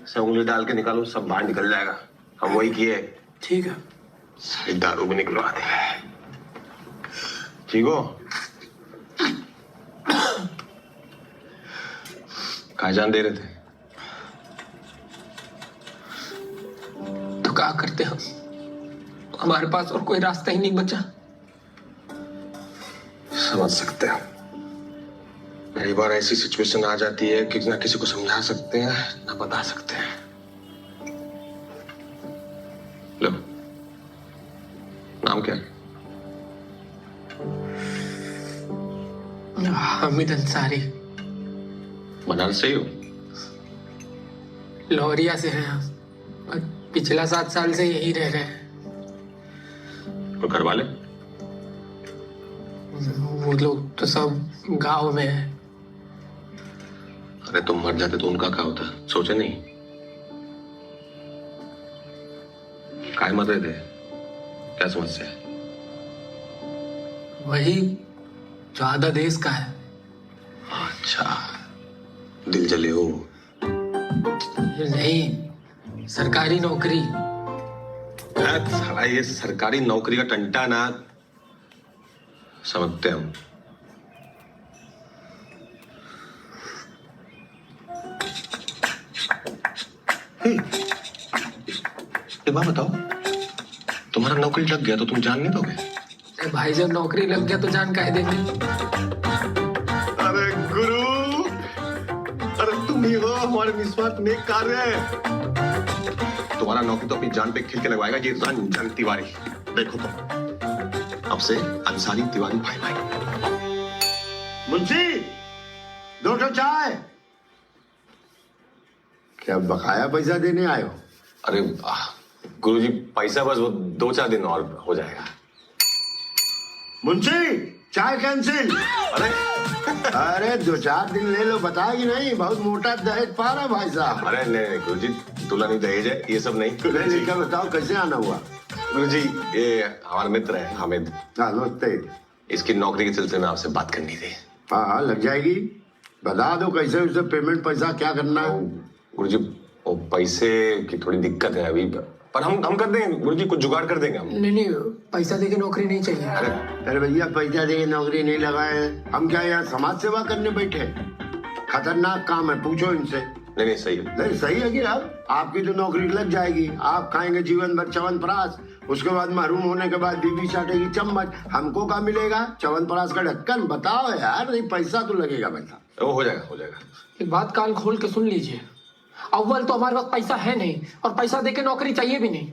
ऐसा उंगली डाल के निकालो, सब बाहर निकल जाएगा। हम वही किए। ठीक है। सारी दारू भी निकलवा दे। ठीक हो? कहाँ जान दे रहे थे? तो क्या करते हम, हमारे पास और कोई रास्ता ही नहीं बचा। समझ सकते हैं। कई बार ऐसी सिचुएशन आ जाती है कि ना किसी को समझा सकते हैं ना बता सकते हैं। लो, नाम क्या है? हामिद अंसारी। बनारस से ही हो? लौरिया से हैं हम, और पिछला 7 साल से यही रह रहे हैं। और घर वाले? वो लोग तो सब गांव में हैं। अरे तुम मर जाते तो उनका क्या होता? सोचे नहीं? काय मर रहे थे? क्या समस्या है? वही जो आधा देश का है। अच्छा, दिल जले हो? नहीं, सरकारी नौकरी। साला ये सरकारी नौकरी का टंटा ना समझते हम। एक बात बताओ, तुम्हारा नौकरी लग गया तो तुम जान नहीं दोगे? अरे भाई, जब नौकरी लग गया तो जान काहे देंगे? अरे गुरु, अरे तुम ही हो हमारे निस्वार्थ नेक कार्य। तुम्हारा नौकरी तो अपनी जान पे खिल के लगवाएगा ये रंजन तिवारी। देखो तो अब से अंसारी तिवारी भाई भाई। मुंशी, 2 ठो चाय। क्या बकाया पैसा देने आए हो? अरे गुरुजी पैसा बस वो 2-4 दिन और हो जाएगा। मुंशी चाय कैंसिल। अरे 2-4 दिन ले लो, बताएगी नहीं, बहुत मोटा दहेज पा रहा भाई साहब। अरे नहीं गुरुजी, दूल्हा नहीं दहेज है, ये सब नहीं। नहीं क्या बताओ कैसे आना हुआ? गुरुजी ये हमारा मित्र है हामिद। नमस्ते। इसकी नौकरी के सिलसिले में आपसे बात करनी थी। हाँ लग जाएगी, बता दो कैसे उसे पेमेंट पैसा क्या करना है। गुरुजी वो पैसे की थोड़ी दिक्कत है अभी, पर हम कर देंगे गुरुजी, कुछ जुगाड़ कर देंगे हम। नहीं पैसा देके नौकरी नहीं चाहिए। अरे भैया पैसा देके नौकरी नहीं लगाए, हम क्या यहाँ समाज सेवा करने बैठे? खतरनाक काम है, पूछो इनसे। नहीं सही है। नहीं सही है कि अब आपकी तो नौकरी लग जाएगी, आप खाएंगे जीवन भर च्यवनप्राश, उसके बाद महरूम होने के बाद बीवी चाटेगी चम्मच, हमको क्या मिलेगा? च्यवनप्राश का ढक्कन। बताओ यार, नहीं पैसा तो लगेगा पैसा। वो हो जाएगा। एक बात कान खोल के सुन लीजिए, अव्वल तो हमारे पास पैसा है नहीं, और पैसा देके नौकरी चाहिए भी नहीं।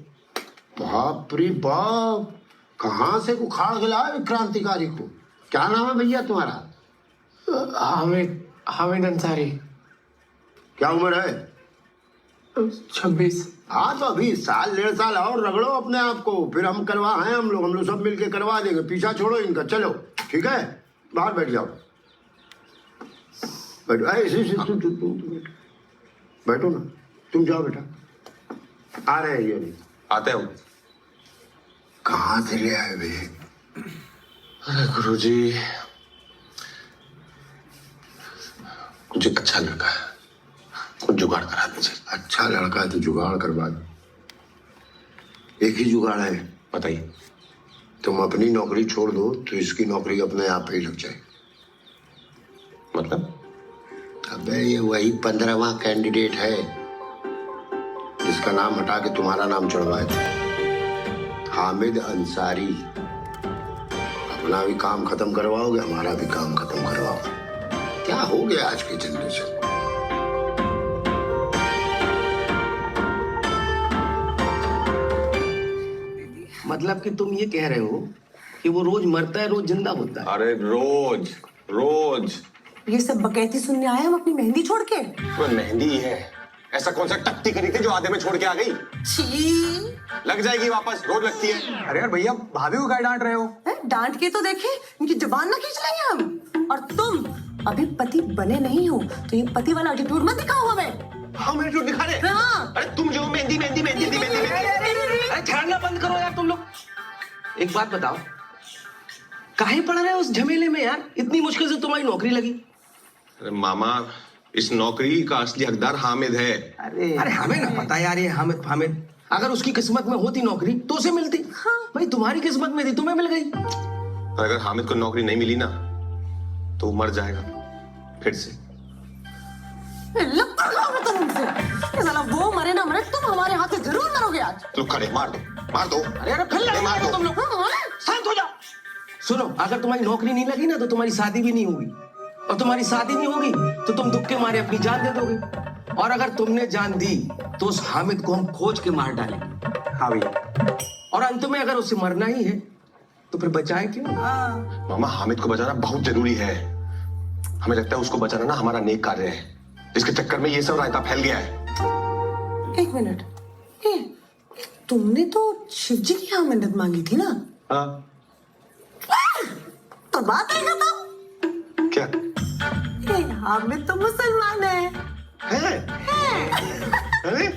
बाप रे बाप, कहाँ से उखाड़ के लाए क्रांतिकारी को? क्या नाम है भैया तुम्हारा? हामिद अंसारी। क्या उम्र है? 26। हाँ तो अभी 1-1.5 साल और रगड़ो अपने आप को, फिर हम हम लोग सब मिलके करवा देंगे। पीछा छोड़ो इनका, चलो ठीक है, बाहर बैठ जाओ। बैठो, बैठो ना, तुम जाओ बेटा। आ रहे हैं ये नहीं आते हम। कहाँ से ले आए भैया? अरे गुरुजी कुछ अच्छा लड़का है, कुछ जुगाड़ करा दीजिए। अच्छा लड़का है तो जुगाड़ करवा दो। एक ही जुगाड़ है, बताइए। तुम अपनी नौकरी छोड़ दो तो इसकी नौकरी अपने आप ही लग जाएगी। मतलब? अबे ये वही 15वां कैंडिडेट है जिसका नाम हटा के तुम्हारा नाम चढ़वाया था, हामिद अंसारी। अपना भी काम खत्म करवाओगे, हमारा भी काम खत्म करवाओगे। क्या हो गया आज की जनरेशन? मतलब कि तुम ये कह रहे हो कि वो रोज मरता है रोज जिंदा होता है? अरे रोज ये सब बकैती सुनने आए हम अपनी मेहंदी छोड़ के? वो मेहंदी है, ऐसा कौन सा टट्टी करी थी जो आधे में छोड़ के आ गई? छी, लग जाएगी वापस, रोज लगती है। अरे यार भैया, भाभी को क्या डांट रहे हो? डांट के तो देखे, इनकी जुबान ना खींच लेंगे हम। और तुम अभी पति बने नहीं हो तो ये पति वाला एटीट्यूड मत दिखाओ हमें। हम एटीट्यूड दिखा रहे? हाँ। अरे तुम जो मेहंदी। अरे छाड़ना बंद करो यार तुम लोग। एक बात बताओ, काहे पड़ रहे हो उस झमेले में यार? इतनी मुश्किल से तुम्हारी नौकरी लगी। अरे मामा, इस नौकरी का असली हकदार हामिद है। अरे हमें ना पता यार ये हामिद। अगर उसकी किस्मत में होती नौकरी तो उसे मिलती। हाँ। भाई तुम्हारी किस्मत में थी, तुम्हें मिल गई। अगर हामिद को नौकरी नहीं मिली ना तो वो मर जाएगा फिर से। वो मरे ना मरे, तुम हमारे हाथ से जरूर मरोगे आज। तो खड़े मार दो। अरे फिर मार दो तुम लोग। शांत हो जाओ। सुनो, अगर तुम्हारी नौकरी नहीं लगी ना तो तुम्हारी शादी भी नहीं होगी, और तुम्हारी शादी नहीं होगी तो तुम दुख के मारे अपनी जान दे दोगे, और अगर तुमने जान दी तो उस हामिद को हम खोज के मार डालेंगे। हाँ भैया। और अंत में अगर उसे मरना ही है तो फिर बचाए क्यों? मामा, हामिद को बचाना बहुत जरूरी है। हमें लगता है उसको बचाना ना हमारा नेक कार्य है, जिसके चक्कर में ये सब रायता फैल गया है। एक मिनट, तुमने तो शिव जी की यहाँ मन्नत मांगी थी ना? हाँ। तो बात है तो क्या? हामिद तो मुसलमान है। अरे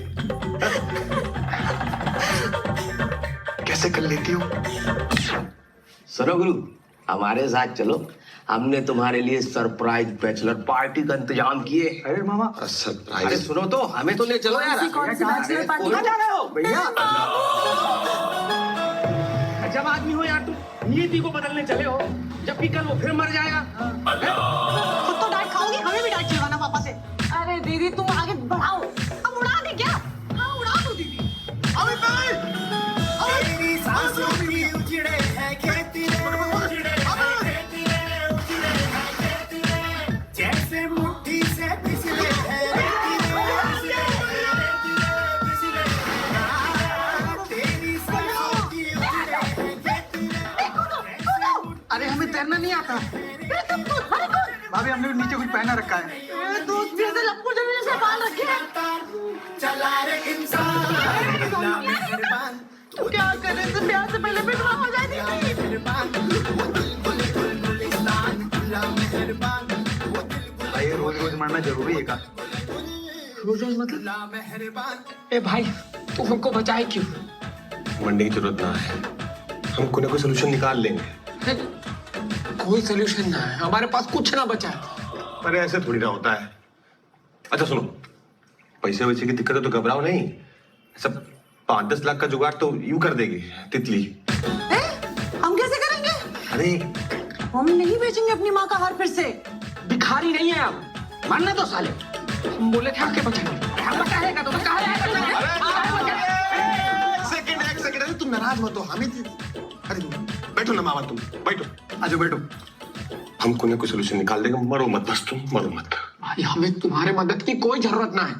कैसे कर लेती हो? सुनो गुरु, हमारे साथ चलो, हमने तुम्हारे लिए सरप्राइज बैचलर पार्टी का इंतजाम किए। अरे मामा, सरप्राइज? अरे सुनो तो, हमें तो ले चलो यार। कौन सी बैचलर पार्टी? कहाँ जा रहे हो भैया? जब आदमी हो यार, तुम नीति को बदलने चले हो, जबकि कल वो फिर मर जाएगा। खुद तो डांट खाओगी, हमें भी डांट चिढ़वाना पापा से। अरे दीदी तुम आगे बढ़ाओ, हम उड़ा दे क्या? हाँ उड़ा दो दीदी। तेरी सांसों की उजड़े हैं खेती रे, उजड़े हैं खेती रे, उजड़े हैं खेती रे, जैसे मुट्ठी से फिसले हैं रेती रे, रेती रे, फिसले हैं। तेरी सांसों की उजड़े हैं खेती रे। अरे हमें तैरना नहीं आता। भाभी हमने भी नीचे कुछ पहना रखा है। दोस्त भी ऐसे लप्पू जैसे बाल रखे हैं। चला रे इंसान अल्लाह मेहरबान तू क्या करे तो प्यार से पहले विधवा हो जाती थी। भाई रोज रोज मरना जरूरी है का? रोज रोज मतलब? ए भाई तू हमको बचाए क्यों? मरने की जरूरत ना है, हम कोई ना कोई सोल्यूशन निकाल लेंगे। कोई सोल्यूशन ना है, हमारे पास कुछ ना बचा है। अरे ऐसे थोड़ी ना होता है। अच्छा सुनो, पैसे वैसे की दिक्कत है तो घबराओ नहीं, सब 5-10 लाख का जुगाड़ तो यूं कर देगी तितली। हम कैसे करेंगे? अरे हम नहीं बेचेंगे अपनी माँ का हार फिर से। भिखारी नहीं है अब, मरने दो साले। हम बोले थे आके बचाएंगे, हम बचाएगा तो कहा एक सेकंड, अरे तुम नाराज मत हो, हमें अरे बैठो ना मामा, तुम बैठो, आजो बैठो, हम कोई ना कोई सोल्यूशन निकाल देंगे। मरो मत बस, तुम मरो मत। भाई हमें तुम्हारे मदद की कोई जरूरत ना है।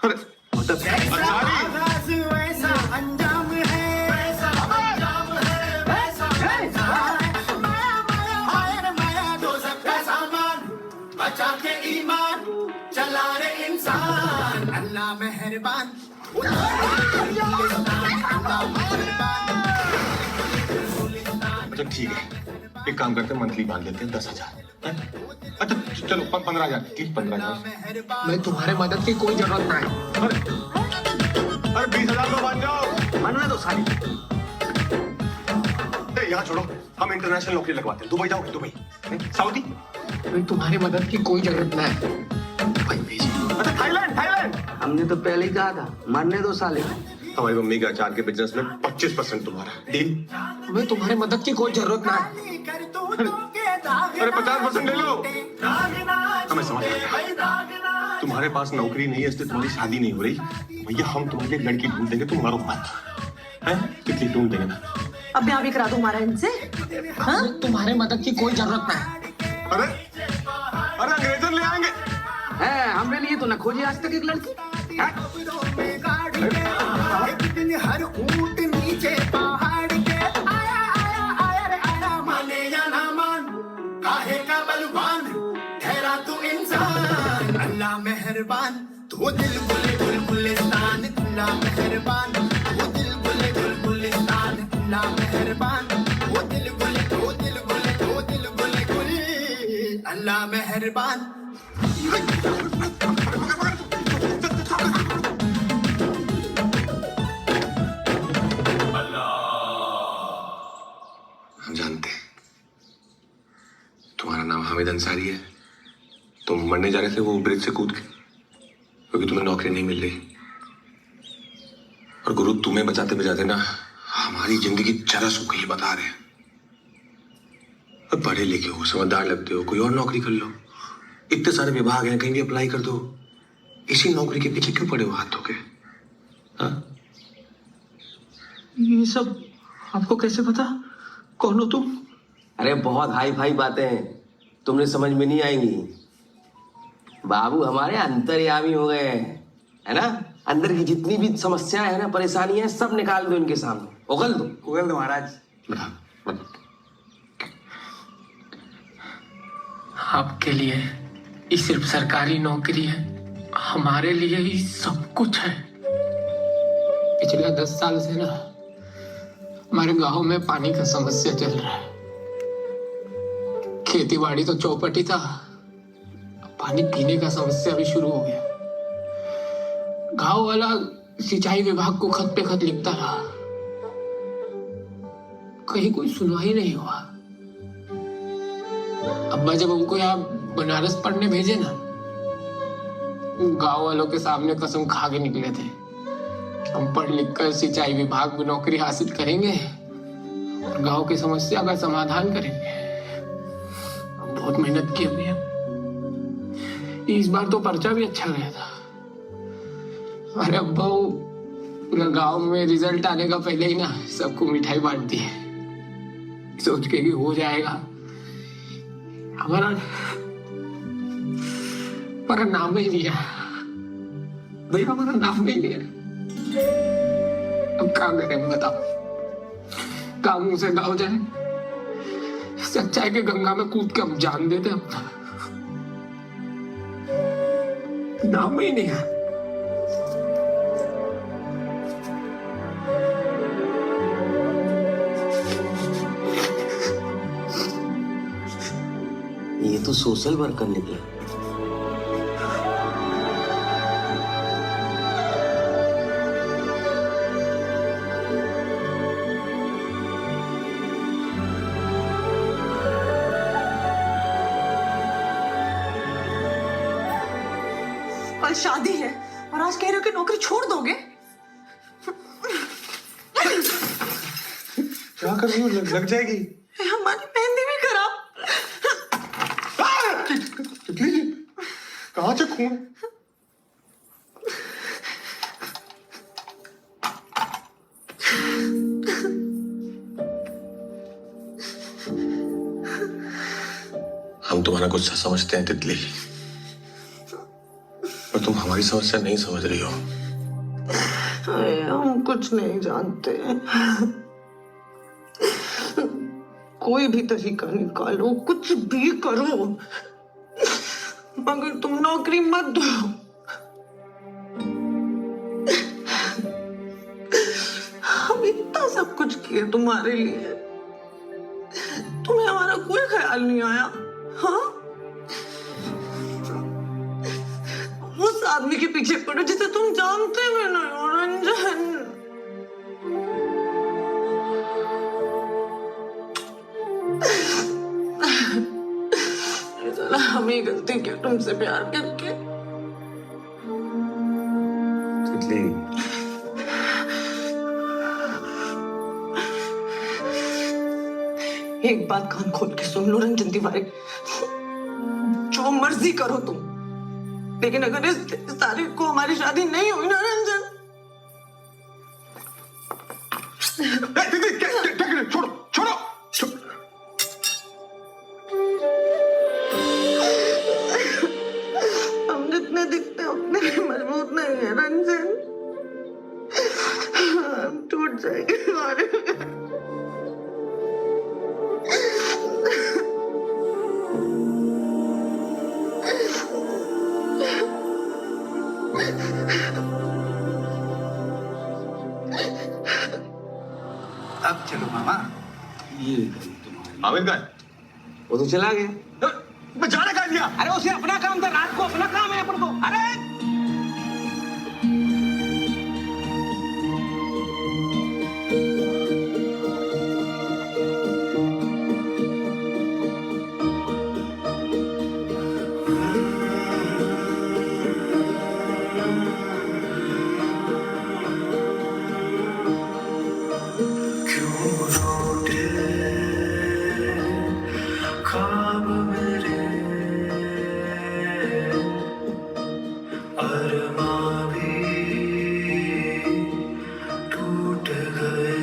अरे मदद आगाज़ वैसा अंजाम है, वैसा अंजाम है, वैसा अंजाम है। माया माया हाय रे माया, दोज़ख का सामान बचा के ईमान, चला रे इंसान अल्लाह मेहरबान। अच्छा ठीक है, एक काम करते हैं, मंथली बांध लेते हैं 10,000। अच्छा चलो 15,000, ठीक 15,000। मैं तुम्हारे मदद की कोई जरूरत ना है। अरे 20,000 तो बांध जाओ, मरने दो साली। यहाँ छोड़ो, हम इंटरनेशनल नौकरी लगवाते हैं। दुबई जाओगे? Dubai, Saudi? मैं तुम्हारी मदद की कोई जरूरत ना है। भाई भेजिए। अच्छा थाईलैंड, थाईलैंड। हमने तो पहले ही कहा था मरने दो साले। हमारी मम्मी के अचार के बिजनेस में 25% तुम्हारा डील। मैं तुम्हारे मदद की कोई जरूरत ना है। अरे 50% ले लो। हमें समझ में आया, तुम्हारे पास नौकरी नहीं है इसलिए तुम्हारी शादी नहीं हो रही। भैया हम तुम्हारे लिए लड़की ढूंढ देंगे, तुम मरो मत। हैं? कितनी ढूंढ देंगे ना? अब ब्याह भी करा दूं हमारा इनसे। हाँ? तुम्हारे मदद की कोई जरूरत ना है। अरे अरे अंग्रेजन ले आएंगे। है हमने लिए तो न खोजी आज तक एक लड़की। एक दिन हर ऊंट नीचे पहाड़ के आया आया आया रे आया, माने या ना मान, काहे का बलवान, ठहरा तू इंसान अल्लाह मेहरबान। तू दिल बुले गुलगुलिस्तान अल्लाह मेहरबान, वो दिल बुले गुलगुलिस्तान अल्लाह मेहरबान, वो दिल बुले गुल अल्लाह मेहरबान। हम जानते हैं तुम्हारा नाम हामिद अंसारी है। तुम मरने जा रहे थे वो ब्रिज से कूद के, क्योंकि तुम्हें नौकरी नहीं मिल रही। और गुरु तुम्हें बचाते बचाते ना हमारी जिंदगी चरस हो गई, बता रहे हैं। अब पढ़े लिखे हो, समझदार लगते हो, कोई और नौकरी कर लो। इतने सारे विभाग हैं, कहीं भी अप्लाई कर दो। इसी नौकरी के पीछे क्यों पड़े हो हाथ धो के? हाँ? ये सब आपको कैसे पता? कौन हो तुम? अरे बहुत हाई फाई बातें हैं, तुमने समझ में नहीं आएंगी। बाबू हमारे अंतर्यामी हो गए हैं, है ना? अंदर की जितनी भी समस्याएं है ना, परेशानी है, सब निकाल दो इनके सामने, उगल दो महाराज। आपके लिए ये सिर्फ सरकारी नौकरी है, हमारे लिए ही सब कुछ है। पिछले 10 साल से ना हमारे गांव में पानी का समस्या चल रहा है। खेती बाड़ी तो चौपटी था, पानी पीने का समस्या भी शुरू हो गया। गांव वाला सिंचाई विभाग को खत पे खत लिखता रहा, कहीं कोई सुनवाई नहीं हुआ। अब्बा जब हमको यहाँ बनारस पढ़ने भेजे ना, गांव वालों के सामने कसम खा के निकले थे, हम पढ़ लिख कर सिंचाई विभाग में नौकरी हासिल करेंगे और गांव की समस्या का समाधान करेंगे। बहुत मेहनत की हमने। इस बार तो पर्चा भी अच्छा गया था। अरे अब्बा पूरा गांव में रिजल्ट आने का पहले ही ना सबको मिठाई बांट दी है, सोच के कि हो जाएगा। हमारा नाम ही लिया भैया, हमारा नाम नहीं लिया। अब क्या करें बताओ? काम से गाँव जाए, सच्चाई के गंगा में कूद के हम जान देते अपना। नाम में ही नहीं है। ये तो सोशल वर्कर निकला। कल शादी है और आज कह रहे हो कि नौकरी छोड़ दोगे? क्या कर रही हो? लग जाएगी। हमारी मेहंदी भी खराब। तितली जी, कहाँ से खून? हम तुम्हारा गुस्सा समझते हैं तितली, पर तुम हमारी समस्या नहीं समझ रही हो। हम कुछ नहीं जानते। कोई भी तरीका निकालो, कुछ भी करो, मगर तुम नौकरी मत दो। हम इतना सब कुछ किए तुम्हारे लिए, तुम्हें हमारा कोई ख्याल नहीं आया? हाँ, उस आदमी के पीछे पड़ो जिसे तुम जानते भी नहीं हो, रंजन। हमें गलती की तुमसे प्यार करके। तितली, एक बात कान खोल के सुन लो रंजन तिवारी, जो मर्जी करो तुम, लेकिन अगर इस तारीख को हमारी शादी नहीं हुई ना रंजन। छोड़ो छोड़ो। हम जितने दिखते हैं उतने भी मजबूत नहीं है रंजन। हम टूट जाएंगे हमारे। अब चलो मामा। ये आमिर का है? वो तो चला गया। मैं जाने का दिया। अरे उसे अपना काम था, रात को अपना काम है अपन को। अरे ख्वाब मेरे अरमां भी टूट गए।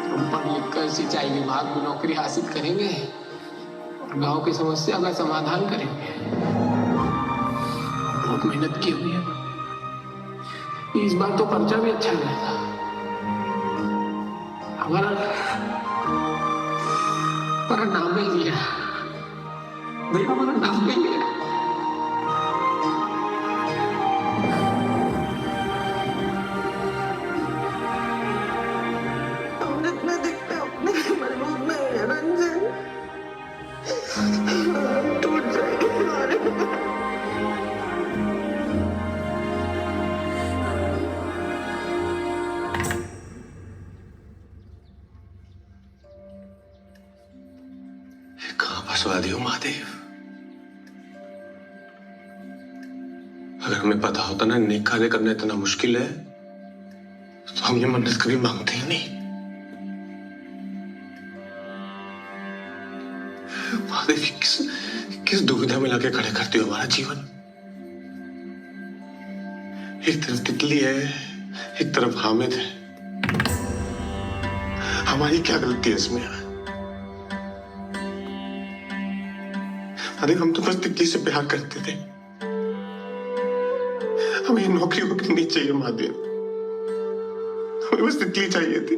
हम पढ़ लिख कर सिंचाई विभाग में नौकरी हासिल करेंगे और गांव की समस्या का समाधान करेंगे। बहुत मेहनत की हुई है। इस बार तो पर्चा भी अच्छा गया था। हमारा नाम ही लिया भैया, हमारा नाम ही लिया। हम जितने दिखते हैं उतने भी मजबूत नहीं है रंजन। हम टूट जाएंगे हमारे। कहाँ फंसवा दियो महादेव। अगर हमें पता होता ना नेक कार्य करना इतना मुश्किल है तो हम ये मन्नत कभी मांगते ही नहीं। महादेव, किस दुविधा में लाके खड़े करते हो हमारा जीवन। एक तरफ तितली है, एक तरफ हामिद है। हमारी क्या गलती है इसमें? अरे हम तो बस तितली से प्यार करते थे। हमें नौकरी वोकरी नहीं चाहिए महादेव, हमें बस तितली चाहिए थी।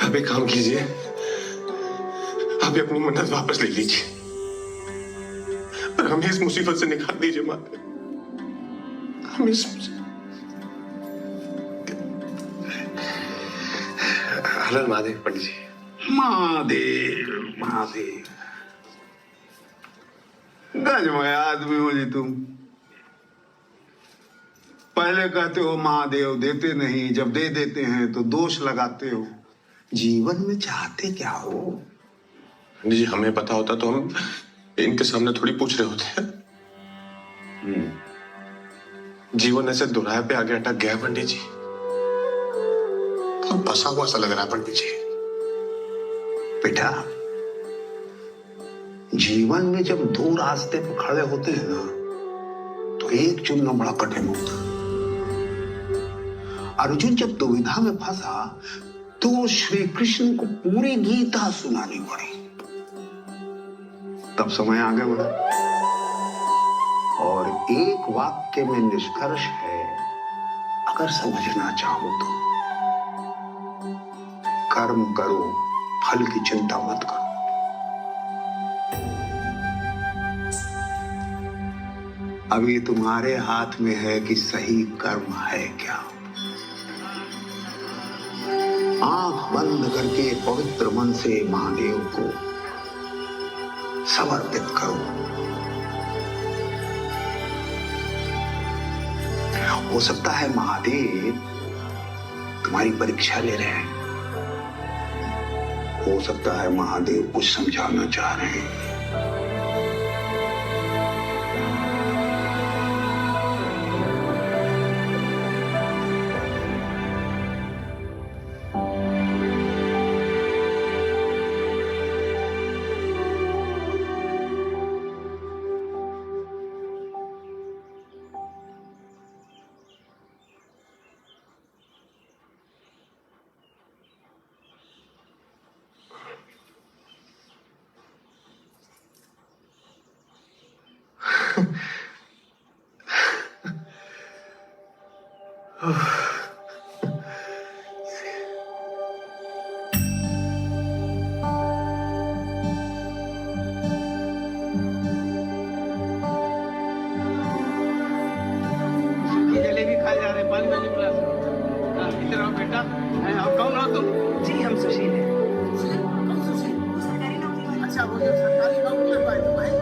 आप एक काम कीजिए, आप अपनी मन्नत वापस ले लीजिए और हमें इस मुसीबत से निकाल दीजिए महादेव, हमें इस हलल महादेव पंडित जी। महादेव महादेव, गजमय आदमी हो जी तुम। पहले कहते हो महादेव देते नहीं, जब दे देते हैं तो दोष लगाते हो। जीवन में चाहते क्या हो? पंडित जी हमें पता होता तो हम इनके सामने थोड़ी पूछ रहे होते हैं। जीवन ऐसे दुराहे पे आगे अटक गया पंडित जी, तो फंसा हुआ सा लग रहा है पंडित जी। बेटा, जीवन में जब दो रास्ते पे खड़े होते हैं ना, तो एक चुनना बड़ा कठिन होता है। अर्जुन जब दुविधा में फंसा तो श्री कृष्ण को पूरी गीता सुनानी पड़ी, तब समय आगे बढ़ा। और एक वाक्य में निष्कर्ष है, अगर समझना चाहो तो कर्म करो, फल की चिंता मत करो। अभी तुम्हारे हाथ में है कि सही कर्म है क्या। आंख बंद करके पवित्र मन से महादेव को समर्पित करो। हो सकता है महादेव तुम्हारी परीक्षा ले रहे हैं, हो सकता है महादेव कुछ समझाना चाह रहे हैं। जलेबी खा जा रहे, पानी वाली प्लस। इधर आओ बेटा। और कौन हो तुम? जी हम सुशील हैं। कौन सुशील? सरकारी नौकरी वाले। अच्छा, वो जो सरकारी नौकरी में पाए तुम हैं?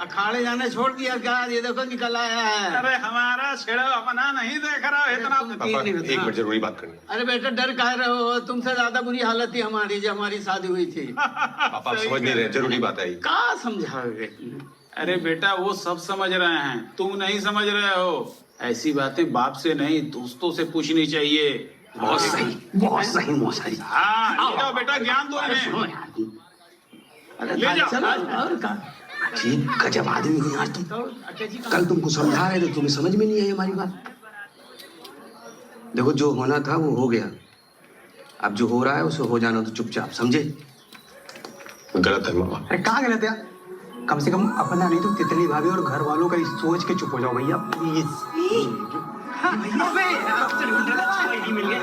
अखाड़े जाने छोड़ दिया क्या? ये देखो निकल आया है। अरे हमारा छेड़ा अपना नहीं देख रहा है इतना। पापा एक मिनट जरूरी बात करनी है। अरे बेटा डर काहे रहे हो? तुमसे ज्यादा बुरी हालत थी हमारी जब हमारी शादी हुई थी। पापा आप समझ नहीं रहे, जरूरी बात है। क्या समझाओगे? अरे बेटा वो सब समझ रहे हैं, तुम नहीं समझ रहे हो। ऐसी बातें बाप से नहीं दोस्तों से पूछनी चाहिए। बहुत सही, बहुत सही मौसाई। हाँ ले जाओ बेटा, ज्ञान दो इन्हें। ले जाओ। और का अजीब गजब आदमी हो यार तुम। कल तुमको समझा रहे थे, तुम्हें समझ में नहीं आई हमारी बात। देखो जो होना था वो हो गया, अब जो हो रहा है उसे हो जाना तो चुपचाप, समझे? गलत है मामा। अरे कहाँ गलत है? कम से कम अपना नहीं तो तितली भाभी और घर वालों का सोच के चुप हो जाओ भैया प्लीज। मिल गया।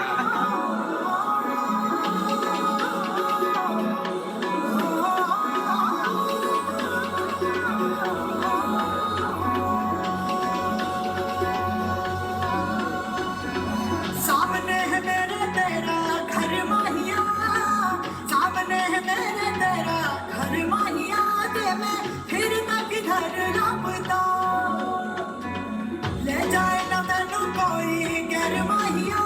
सामने है मेरे तेरा घर माहिया, सामने है मेरे तेरा घर माहिया, दे मैं फिर तक घर रबदा ले जाए ना तैनू कोई गैर माहिया,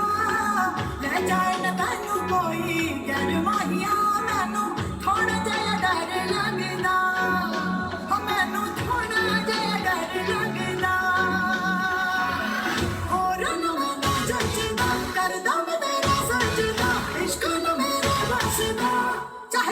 ले जाए ना तैनू कोई गैर माहिया, मैनू थोड़ा जिहा डर लगदा, मैनू थोड़ा जिहा डर लगदा। और ना जचदा करदा मैं तेरा सजदा, इश्क न मेरा बसदा, चाहे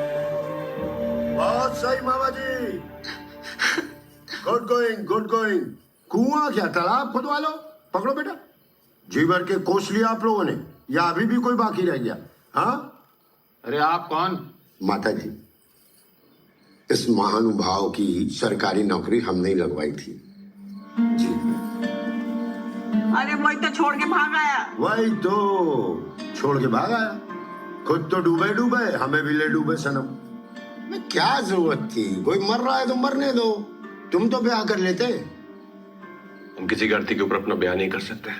बहुत सही मामा जी, गुड गोइंग गुड गोइंग। कुआं क्या तालाब खुदवा लो, पकड़ो बेटा। जी भर के कोस लिया आप लोगों ने, या अभी भी कोई बाकी रह गया? हाँ अरे आप कौन? माता जी, इस महानुभाव की सरकारी नौकरी हमने ही लगवाई थी जी। अरे वही तो छोड़ के भाग आया। वही तो छोड़ के भाग आया, खुद तो डूबे डूबे, हमें भी ले डूबे सनम। मैं क्या जरूरत थी, कोई मर रहा है तो मरने दो, तुम तो ब्याह कर लेते। हम किसी गलती के ऊपर अपना बयान नहीं कर सकते।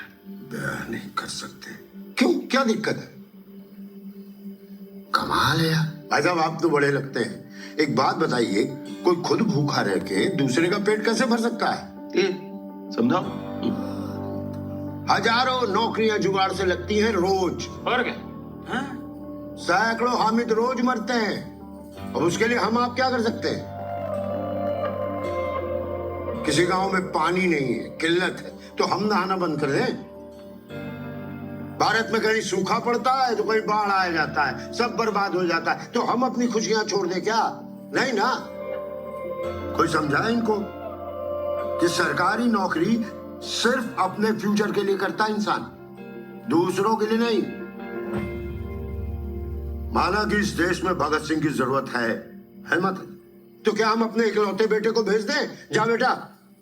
बयान नहीं कर सकते? क्यों, क्या दिक्कत है? कमाल है यार। भाई साहब आप तो बड़े लगते हैं। एक बात बताइए, कोई खुद भूखा रह के दूसरे का पेट कैसे भर सकता है? समझाओ। हजारों नौकरियां जुगाड़ से लगती हैं रोज, और क्या? सैकड़ों हामिद रोज मरते हैं, और उसके लिए हम आप क्या कर सकते हैं? किसी गांव में पानी नहीं है, किल्लत है, तो हम नहाना बंद कर दें? भारत में कहीं सूखा पड़ता है तो कहीं बाढ़ आ जाता है, सब बर्बाद हो जाता है, तो हम अपनी खुशियां छोड़ दें क्या? नहीं ना। कोई समझाए इनको कि सरकारी नौकरी सिर्फ अपने फ्यूचर के लिए करता है इंसान, दूसरों के लिए नहीं। माना कि इस देश में भगत सिंह की जरूरत है मत, तो क्या हम अपने इकलौते बेटे को भेज दें, जा बेटा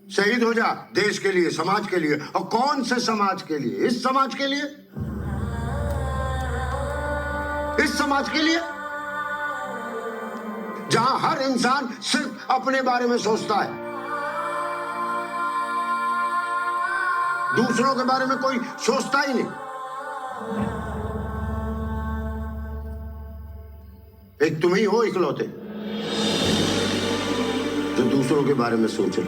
शहीद हो जा देश के लिए, समाज के लिए? और कौन से समाज के लिए? इस समाज के लिए, इस समाज के लिए जहां हर इंसान सिर्फ अपने बारे में सोचता है, दूसरों के बारे में कोई सोचता ही नहीं। एक तुम ही हो इकलौते जो दूसरों के बारे में सोच रहे।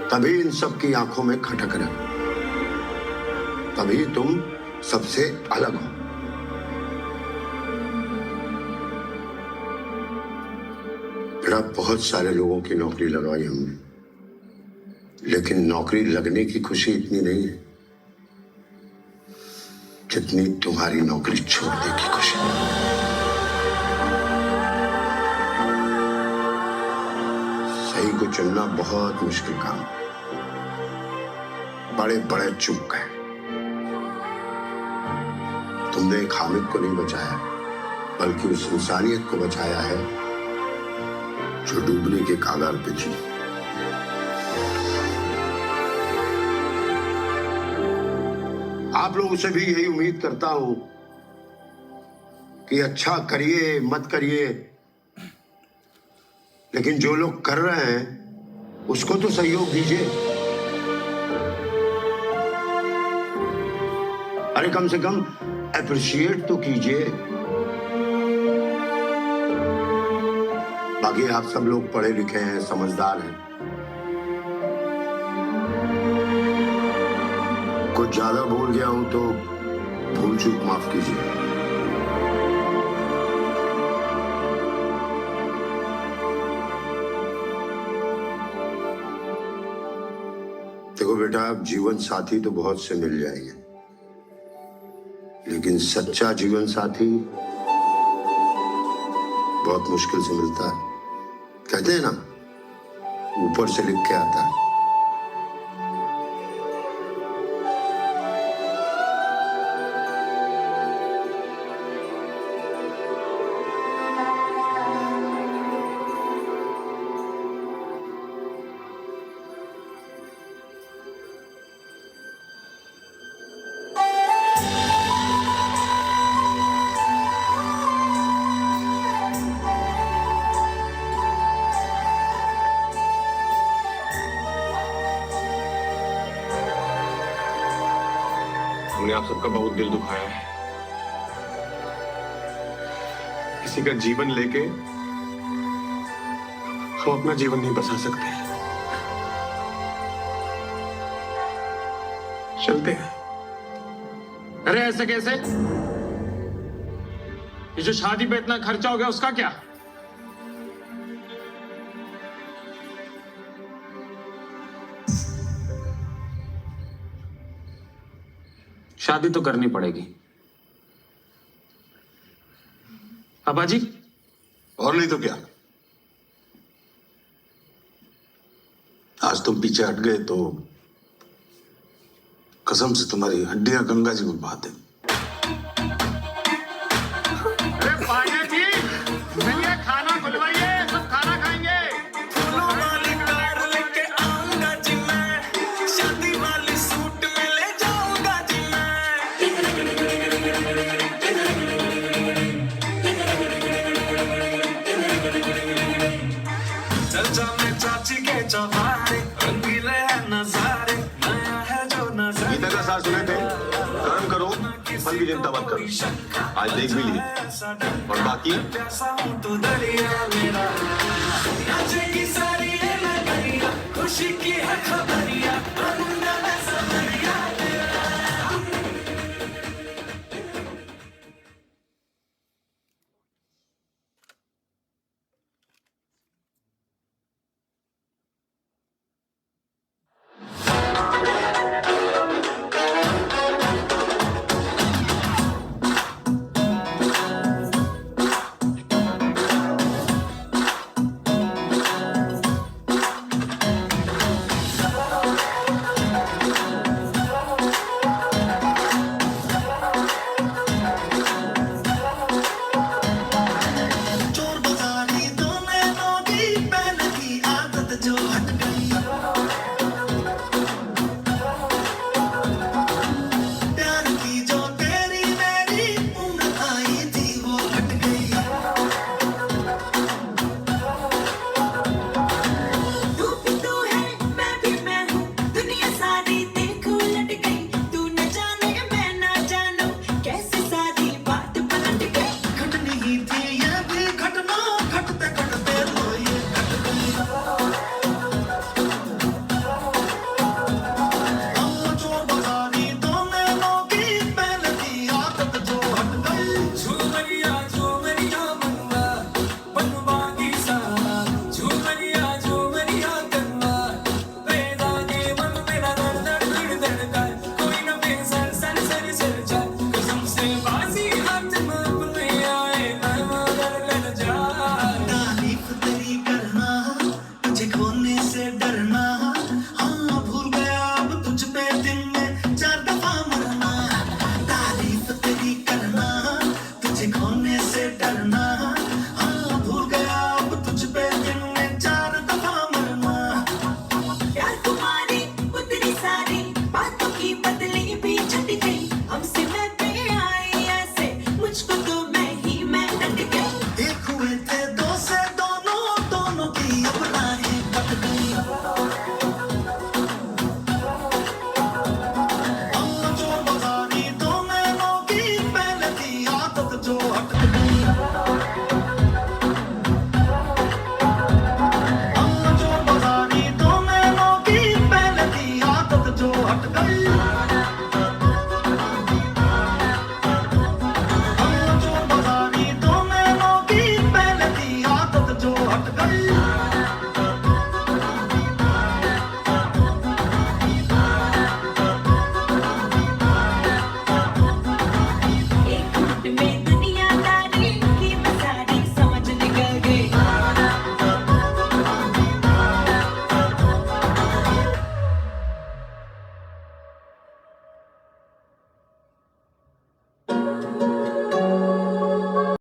तभी इन सब की आंखों में खटक रहे, तभी तुम सबसे अलग हो। बेटा बहुत सारे लोगों की नौकरी लगवाई हमने, लेकिन नौकरी लगने की खुशी इतनी नहीं है जितनी तुम्हारी नौकरी छोड़ने की खुशी। सही को चुनना बहुत मुश्किल काम, बड़े बड़े चूक गए। तुमने एक हामिद को नहीं बचाया, बल्कि उस इंसानियत को बचाया है जो डूबने के कागार पे थी। आप लोगों से भी यही उम्मीद करता हूं कि अच्छा करिए मत करिए, लेकिन जो लोग कर रहे हैं उसको तो सहयोग दीजिए। अरे कम से कम अप्रिशिएट तो कीजिए। बाकी आप सब लोग पढ़े लिखे हैं, समझदार हैं, कुछ ज्यादा बोल गया हूं तो भूल चूक माफ कीजिए। देखो बेटा, जीवन साथी तो बहुत से मिल जाएंगे, लेकिन सच्चा जीवन साथी बहुत मुश्किल से मिलता है। कहते हैं ना, ऊपर से लिख के आता है। हमने आप सबका बहुत दिल दुखाया है। किसी का जीवन लेके हम अपना जीवन नहीं बचा सकते। चलते हैं। अरे ऐसे कैसे? ये जो शादी पे इतना खर्चा हो गया उसका क्या? शादी तो करनी पड़ेगी, पापा जी और नहीं तो क्या, आज तुम पीछे हट गए तो कसम से तुम्हारी हड्डियां गंगा जी में बहा दे। अरे पांडे जी, चलिए खाना खुलवाइए, सब खाना खाएंगे। फूलों वाली कार लेके आऊंगा जी मैं, शादी वाली सूट में ले जाऊंगा जी मैं। चल जा मैं चाची के चौबारे, रंगीले हैं नजारे, नया है जो नजारे। गीता का साथ सुने थे, कर्म करो फल की चिंता मत करो, आज देख भी लिए और बाकी प्यासा हूँ तो दरिया मेरा, नाचेगी सारी ये नगरिया, खुशी की है खबरिया, बनूंगा मैं सवरिया तेरा। चोर बाजारी दो नैनों की पहले की आदत जो हट गई, प्यार की जो तेरी मेरी उम्र आई थी वो हट गई। तू भी तू है मैं भी मैं हूँ, दुनिया सारी देख उलट गई, तू न जाने मैं न जानूं, कैसे सारी बात पलट गई। घटनी ही थी ये भी घटना, घटते घटते तो ये घट गई। चोर बाजारी दो नैनों की पहले की आदत जो हट गई। झूमरिया झूमरिया बनवा, बनवागी सारा, झूमरिया करवा, पैदा के मन मेरा दर दर धड़ धड़का, कोई न बेसर सर सर सर जा, कसम से बाजी हाथ में अपने आए, नरमा दर लग जा। तारीफ तेरी करना, तुझे खोने से डरना, हाँ भूल गया अब तुझ पे दिन में 4 दफा मरना। तारीफ तेरी करना, तुझे खोने से डरना, हाँ भूल गया अब तुझ पे दिन में 4 दफा मरना। प्यार तुम्हारी उतरी सारी बातों की बदली भी छट गई, हमसे मैं पे आई ऐसे, मुझको तो मैं ही मैं डट गई। एक हुए थे दो से दोनों, दोनों की अब राहें कट गई। चोर बाजारी दो नैनों की पहले की आदत जो हट गई। चोर बाजारी दो नैनों की पहले की आदत जो हट गई। चोर बाजारी दो नैनों की पहले की आदत जो हट गई।